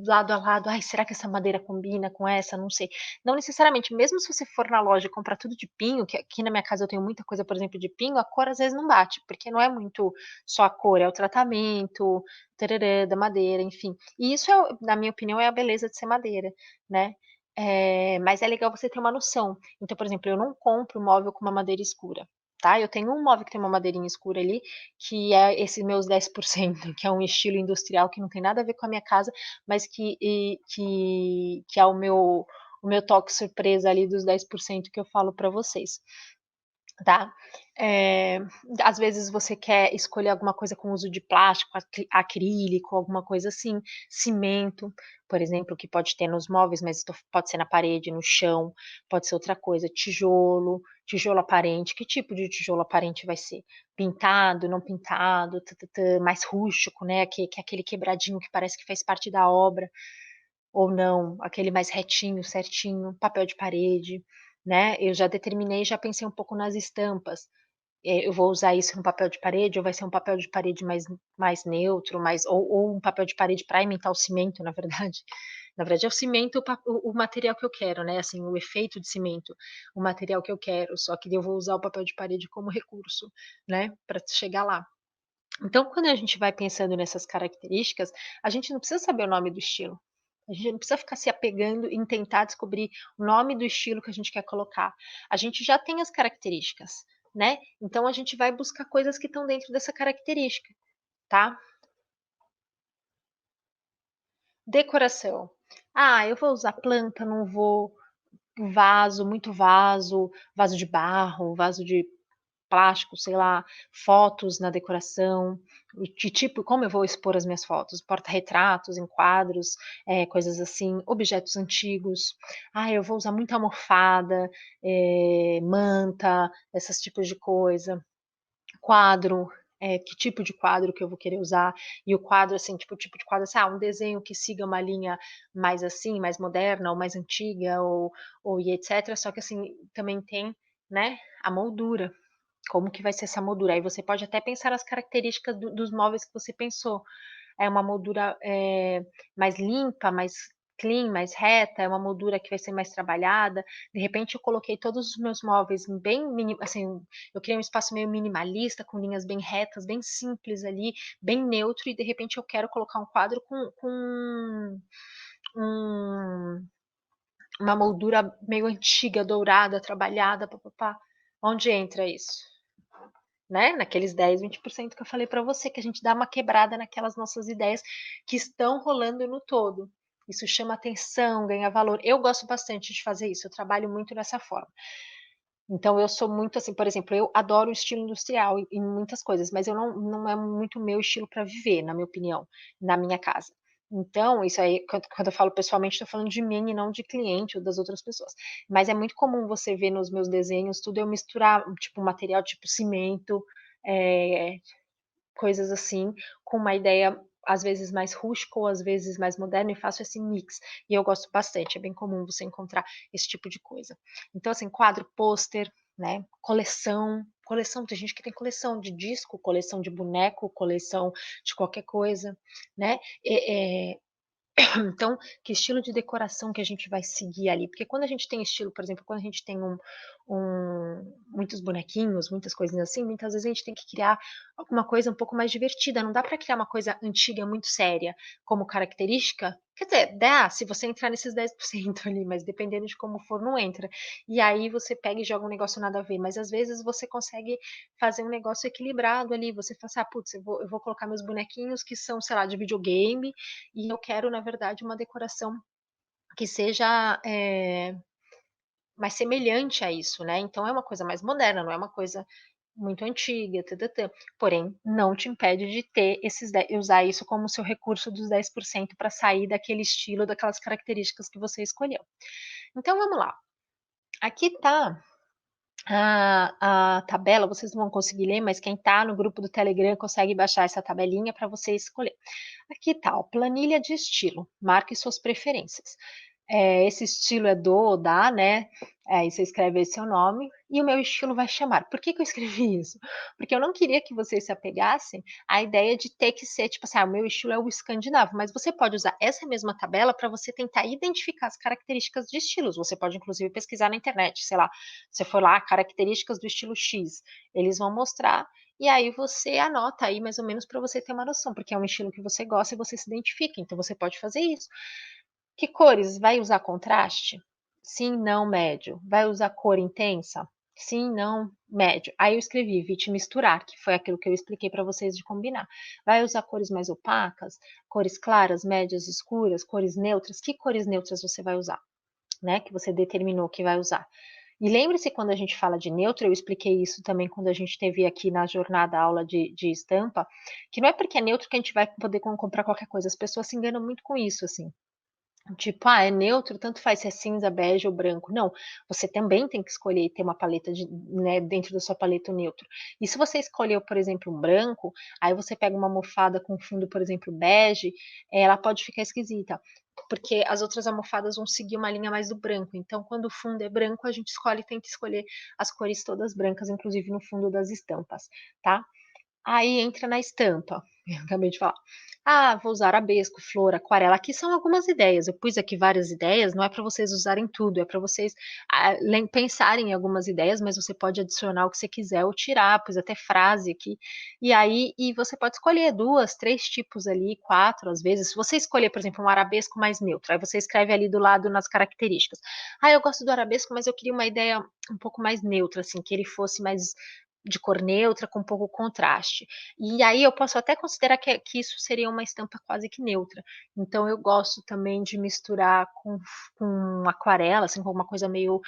lado a lado, "Ai, será que essa madeira combina com essa? Não sei". Não necessariamente, mesmo se você for na loja e comprar tudo de pinho, que aqui na minha casa eu tenho muita coisa, por exemplo, de pinho, a cor às vezes não bate, porque não é muito só a cor, é o tratamento, tã da madeira, enfim. E isso é na minha opinião, é a beleza de ser madeira, né. Mas é legal você ter uma noção. Então, por exemplo, eu não compro móvel com uma madeira escura, tá. Eu tenho um móvel que tem uma madeirinha escura ali, que é esse meus 10%, que é um estilo industrial que não tem nada a ver com a minha casa, mas que é o meu toque surpresa ali dos 10% que eu falo para vocês. Tá. Eh, Às vezes você quer escolher alguma coisa com uso de plástico, acrílico, alguma coisa assim, cimento, por exemplo, que pode ter nos móveis, mas pode ser na parede, no chão, pode ser outra coisa, tijolo aparente, que tipo de tijolo aparente vai ser? Pintado, não pintado, mais rústico, né, que é aquele quebradinho que parece que faz parte da obra. Ou não, aquele mais retinho, certinho, papel de parede, né, eu já determinei, já pensei um pouco nas estampas, eu vou usar isso no papel de parede ou vai ser um papel de parede mais neutro, mais ou um papel de parede para imitar o cimento, na verdade. Na verdade é o cimento o material que eu quero, né, assim, o efeito de cimento, o material que eu quero, só que eu vou usar o papel de parede como recurso, né, para chegar lá. Então, quando a gente vai pensando nessas características, a gente não precisa saber o nome do estilo. A gente não precisa ficar se apegando em tentar descobrir o nome do estilo que a gente quer colocar. A gente já tem as características, né? Então a gente vai buscar coisas que estão dentro dessa característica, tá? Decoração. Ah, eu vou usar planta, não vou. Vaso, muito vaso, vaso de barro, vaso de plástico, sei lá, fotos na decoração, de tipo como eu vou expor as minhas fotos, porta-retratos, em quadros, coisas assim, objetos antigos. Ah, eu vou usar muita almofada, manta, esses tipos de coisa. Quadro, que tipo de quadro que eu vou querer usar, e o quadro, assim, tipo, o tipo de quadro, assim, um desenho que siga uma linha mais assim, mais moderna ou mais antiga ou e etcétera, só que assim, também tem, né, a moldura, como que vai ser essa moldura, aí você pode até pensar nas características dos móveis que você pensou, é uma moldura, mais limpa, mais clean, mais reta, é uma moldura que vai ser mais trabalhada. De repente eu coloquei todos os meus móveis bem assim, eu criei um espaço meio minimalista, com linhas bem retas, bem simples ali, bem neutro, e de repente eu quero colocar um quadro com um uma moldura meio antiga, dourada, trabalhada, pá-pá-pá. Onde entra isso? Né, naqueles 10, 20% que eu falei para você, que a gente dá uma quebrada naquelas nossas ideias que estão rolando no todo. Isso chama atenção, ganha valor. Eu gosto bastante de fazer isso, eu trabalho muito dessa forma. Então eu sou muito assim, por exemplo, eu adoro o estilo industrial em muitas coisas, mas eu não é muito o meu estilo para viver, na minha opinião, na minha casa. Então, isso aí, quando eu falo pessoalmente, estou falando de mim e não de cliente ou das outras pessoas. Mas é muito comum você ver nos meus desenhos tudo eu misturar, tipo, material tipo cimento, eh, coisas assim, com uma ideia às vezes mais rústico, ou às vezes mais moderno, e faço esse mix. E eu gosto bastante, é bem comum você encontrar esse tipo de coisa. Então, assim, quadro, pôster, né, coleção, tem gente que tem coleção de disco, coleção de boneco, coleção de qualquer coisa, né, então, que estilo de decoração que a gente vai seguir ali? Porque quando a gente tem estilo, por exemplo, quando a gente tem muitos bonequinhos, muitas coisinhas assim, muitas vezes a gente tem que criar alguma coisa um pouco mais divertida. Não dá para criar uma coisa antiga muito séria como característica. Quer dizer, dá se você entrar nesses 10% ali, mas dependendo de como for, não entra. E aí você pega e joga um negócio nada a ver. Mas às vezes você consegue fazer um negócio equilibrado ali. Você fala assim, ah, putz, eu vou colocar meus bonequinhos que são, sei lá, de videogame, e eu quero, na verdade, uma decoração que seja, mais semelhante a isso, né, então é uma coisa mais moderna, não é uma coisa muito antiga, tã-tã-tã. Porém, não te impede de ter esses usar isso como seu recurso dos 10% para sair daquele estilo, daquelas características que você escolheu. Então vamos lá, aqui tá a tabela, vocês não vão conseguir ler, mas quem tá no grupo do Telegram consegue baixar essa tabelinha para você escolher. Aqui tá, ó, planilha de estilo, marque suas preferências. Esse estilo é do ou da, né? Aí você escreve aí seu nome e o meu estilo vai chamar. Por que que eu escrevi isso? Porque eu não queria que vocês se apegassem à ideia de ter que ser, tipo assim, ah, o meu estilo é o escandinavo, mas você pode usar essa mesma tabela para você tentar identificar as características de estilos. Você pode, inclusive, pesquisar na internet, sei lá, você for lá, características do estilo X, eles vão mostrar, e aí você anota aí mais ou menos para você ter uma noção, porque é um estilo que você gosta e você se identifica, então você pode fazer isso. Que cores? Vai usar contraste? Sim, não, médio. Vai usar cor intensa? Sim, não, médio. Aí eu escrevi evite misturar, que foi aquilo que eu expliquei para vocês de combinar. Vai usar cores mais opacas, cores claras, médias, escuras, cores neutras? Que cores neutras você vai usar, né? Que você determinou que vai usar. E lembre-se, quando a gente fala de neutro, eu expliquei isso também quando a gente teve aqui na jornada aula de estampa, que não é porque é neutro que a gente vai poder comprar qualquer coisa. As pessoas se enganam muito com isso, assim. Tipo, ah, é neutro, tanto faz se é cinza, bege ou branco. Não, você também tem que escolher e ter uma paleta né, dentro da sua paleta neutro. E se você escolheu, por exemplo, um branco, aí você pega uma almofada com fundo, por exemplo, bege, ela pode ficar esquisita, porque as outras almofadas vão seguir uma linha mais do branco. Então, quando o fundo é branco, a gente escolhe, tem que escolher as cores todas brancas, inclusive no fundo das estampas, tá? Aí entra na estampa, eu acabei de falar. Ah, vou usar arabesco, flor, aquarela. Aqui são algumas ideias. Eu pus aqui várias ideias, não é para vocês usarem tudo, é para vocês pensarem em algumas ideias, mas você pode adicionar o que você quiser ou tirar, pus até frase aqui. E aí, e você pode escolher duas, três tipos ali, quatro às vezes. Se você escolher, por exemplo, um arabesco mais neutro, aí você escreve ali do lado nas características. Ah, eu gosto do arabesco, mas eu queria uma ideia um pouco mais neutra, assim, que ele fosse mais de cor neutra, com pouco contraste. E aí eu posso até considerar que isso seria uma estampa quase que neutra. Então eu gosto também de misturar com aquarela, assim, com alguma coisa meio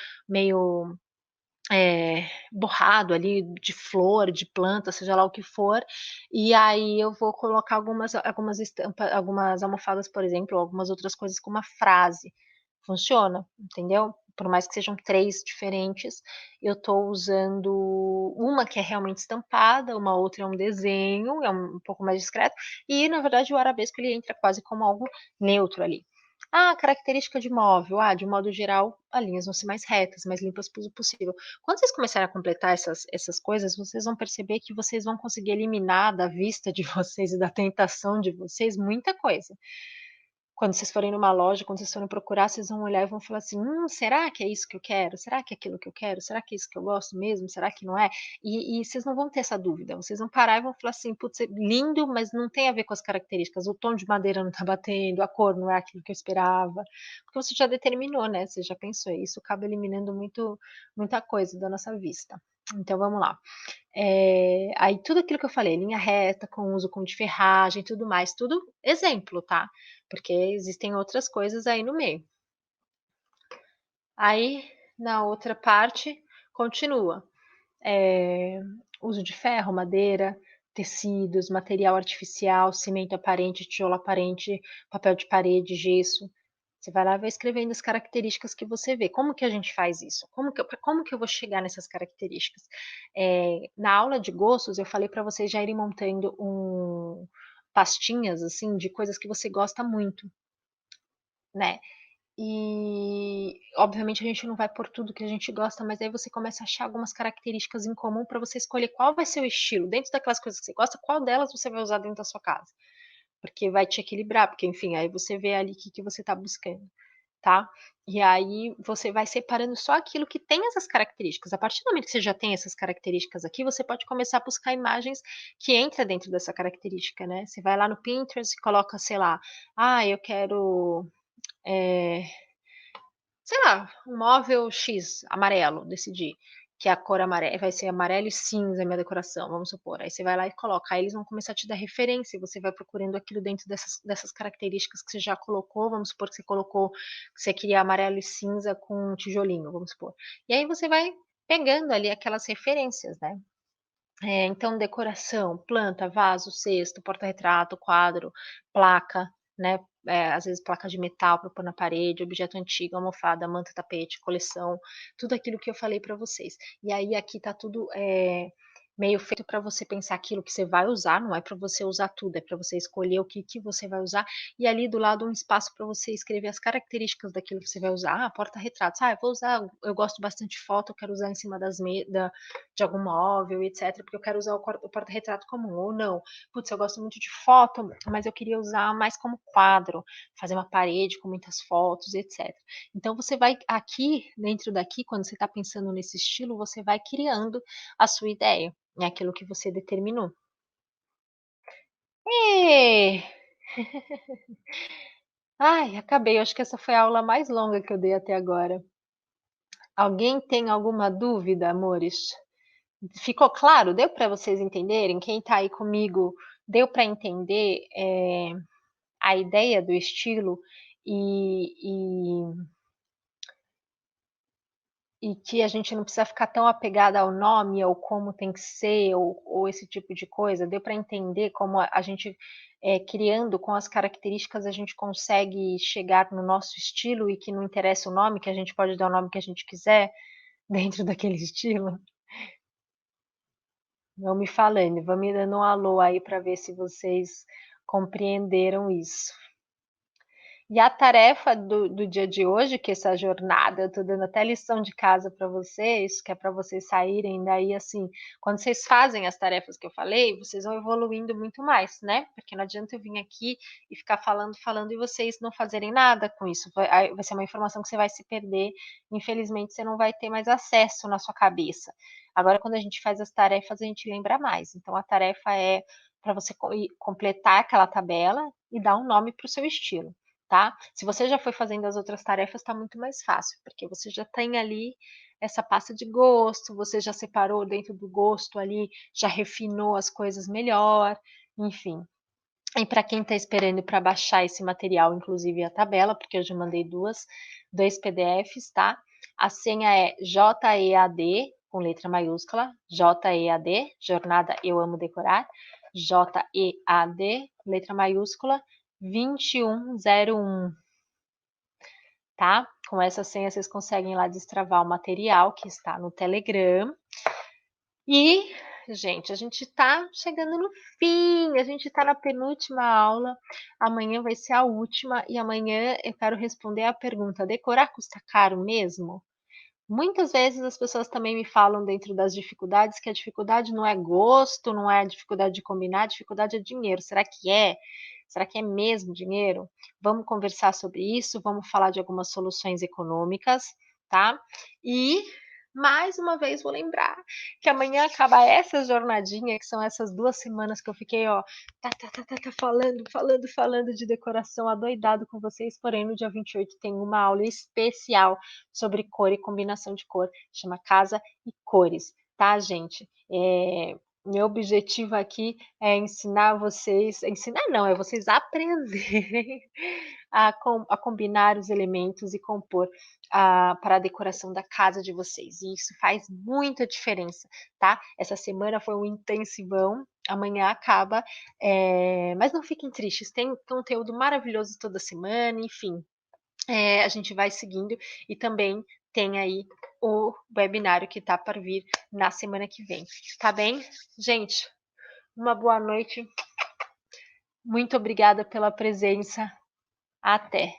borrado ali, de flor, de planta, seja lá o que for, e aí eu vou colocar algumas estampas, algumas almofadas, por exemplo, ou algumas outras coisas com uma frase. Funciona, entendeu? Por mais que sejam 3 diferentes, eu estou usando uma que é realmente estampada, uma outra é um desenho, é um pouco mais discreto, e na verdade o arabesco ele entra quase como algo neutro ali. Ah, característica de móvel, de modo geral, as linhas vão ser mais retas, mais limpas possível. Quando vocês começarem a completar essas coisas, vocês vão perceber que vocês vão conseguir eliminar da vista de vocês e da tentação de vocês muita coisa. Quando vocês forem numa loja, quando vocês forem procurar, vocês vão olhar e vão falar assim: será que é isso que eu quero? Será que é aquilo que eu quero? Será que é isso que eu gosto mesmo? Será que não é?" E vocês não vão ter essa dúvida, vocês vão parar e vão falar assim: "Putz, é lindo, mas não tem a ver com as características, o tom de madeira não está batendo, a cor não é aquilo que eu esperava", porque você já determinou, né, você já pensou, e isso acaba eliminando muita coisa da nossa vista. Então vamos lá. Aí tudo aquilo que eu falei, linha reta, com uso com de ferragem, tudo mais, tudo exemplo, tá? Porque existem outras coisas aí no meio. Aí, na outra parte, continua. Uso de ferro, madeira, tecidos, material artificial, cimento aparente, tijolo aparente, papel de parede, gesso. Você vai lá e vai escrevendo as características que você vê. Como que a gente faz isso? Como que eu vou chegar nessas características? Na aula de gostos, eu falei para vocês já irem montando pastinhas, assim, de coisas que você gosta muito, né. E, obviamente, a gente não vai por tudo que a gente gosta, mas aí você começa a achar algumas características em comum para você escolher qual vai ser o estilo. Dentro daquelas coisas que você gosta, qual delas você vai usar dentro da sua casa. Porque vai te equilibrar, porque, enfim, aí você vê ali o que que você está buscando, tá. E aí você vai separando só aquilo que tem essas características. A partir do momento que você já tem essas características aqui, você pode começar a buscar imagens que entra dentro dessa característica, né. Você vai lá no Pinterest e coloca, sei lá: "Ah, eu quero, eh" sei lá, um móvel X amarelo, decidi, que a cor amarela vai ser amarelo e cinza a minha decoração, vamos supor. Aí você vai lá e coloca, aí eles vão começar a te dar referência e você vai procurando aquilo dentro dessas características que você já colocou, vamos supor que você colocou que você queria amarelo e cinza com tijolinho, vamos supor. E aí você vai pegando ali aquelas referências, né. Então decoração, planta, vaso, cesto, porta-retrato, quadro, placa, né, às vezes placa de metal para pôr na parede, objeto antigo, almofada, manta, tapete, coleção, tudo aquilo que eu falei para vocês. E aí aqui tá tudo, meio feito para você pensar aquilo que você vai usar, não é para você usar tudo, é para você escolher o que que você vai usar, e ali do lado um espaço para você escrever as características daquilo que você vai usar. Ah, porta-retratos, eu vou usar, eu gosto bastante de foto, eu quero usar em cima das me da de algum móvel, etcétera, porque eu quero usar o porta-retrato comum, ou não, putz, eu gosto muito de foto, mas eu queria usar mais como quadro, fazer uma parede com muitas fotos, etcétera. Então você vai aqui, dentro daqui, quando você está pensando nesse estilo, você vai criando a sua ideia, é aquilo que você determinou. É. Ai, acabei, eu acho que essa foi a aula mais longa que eu dei até agora. Alguém tem alguma dúvida, amores? Ficou claro? Deu para vocês entenderem? Quem está aí comigo, deu para entender, a ideia do estilo e e que a gente não precisa ficar tão apegada ao nome ou como tem que ser ou esse tipo de coisa? Deu para entender como a gente, criando com as características, a gente consegue chegar no nosso estilo e que não interessa o nome, que a gente pode dar o nome que a gente quiser dentro daquele estilo? Vão me falando, vão me dando um alô aí para ver se vocês compreenderam isso. E a tarefa do dia de hoje, que essa jornada, eu estou dando até lição de casa para vocês, que é para vocês saírem daí, assim, quando vocês fazem as tarefas que eu falei, vocês vão evoluindo muito mais, né, porque não adianta eu vir aqui e ficar falando, falando e vocês não fazerem nada com isso, vai ser uma informação que você vai se perder, infelizmente você não vai ter mais acesso na sua cabeça. Agora quando a gente faz as tarefas, a gente lembra mais, então a tarefa é para você completar aquela tabela e dar um nome para o seu estilo. Tá? Se você já foi fazendo as outras tarefas, está muito mais fácil, porque você já tem ali essa pasta de gosto, você já separou dentro do gosto ali, já refinou as coisas melhor, enfim. E para quem está esperando para baixar esse material, inclusive a tabela, porque eu já mandei 2 PDFs, tá? A senha é JEAD, com letra maiúscula, JEAD, Jornada Eu Amo Decorar, JEAD, letra maiúscula, 2101, tá? Com essa senha vocês conseguem lá destravar o material que está no Telegram. E, gente, a gente está chegando no fim, a gente está na penúltima aula, amanhã vai ser a última e amanhã eu quero responder a pergunta: decorar custa caro mesmo? Muitas vezes as pessoas também me falam dentro das dificuldades que a dificuldade não é gosto, não é a dificuldade de combinar, a dificuldade é dinheiro. Será que é? Será que é mesmo dinheiro? Vamos conversar sobre isso, vamos falar de algumas soluções econômicas, tá? E mais uma vez vou lembrar que amanhã acaba essa jornadinha, que são essas 2 semanas que eu fiquei, ó, falando, falando, falando de decoração, adoidado com vocês, porém no dia 28 tem uma aula especial sobre cor e combinação de cor, chama Casa e Cores, tá, gente? Meu objetivo aqui é ensinar vocês, ensinar não, é vocês aprenderem a combinar os elementos e compor para a decoração da casa de vocês. E isso faz muita diferença, tá? Essa semana foi um intensivão, amanhã acaba, mas não fiquem tristes, tem conteúdo maravilhoso toda semana, enfim, a gente vai seguindo e também tem aí o webinário que está para vir na semana que vem, tá bem? Gente, uma boa noite. Muito obrigada pela presença. Até.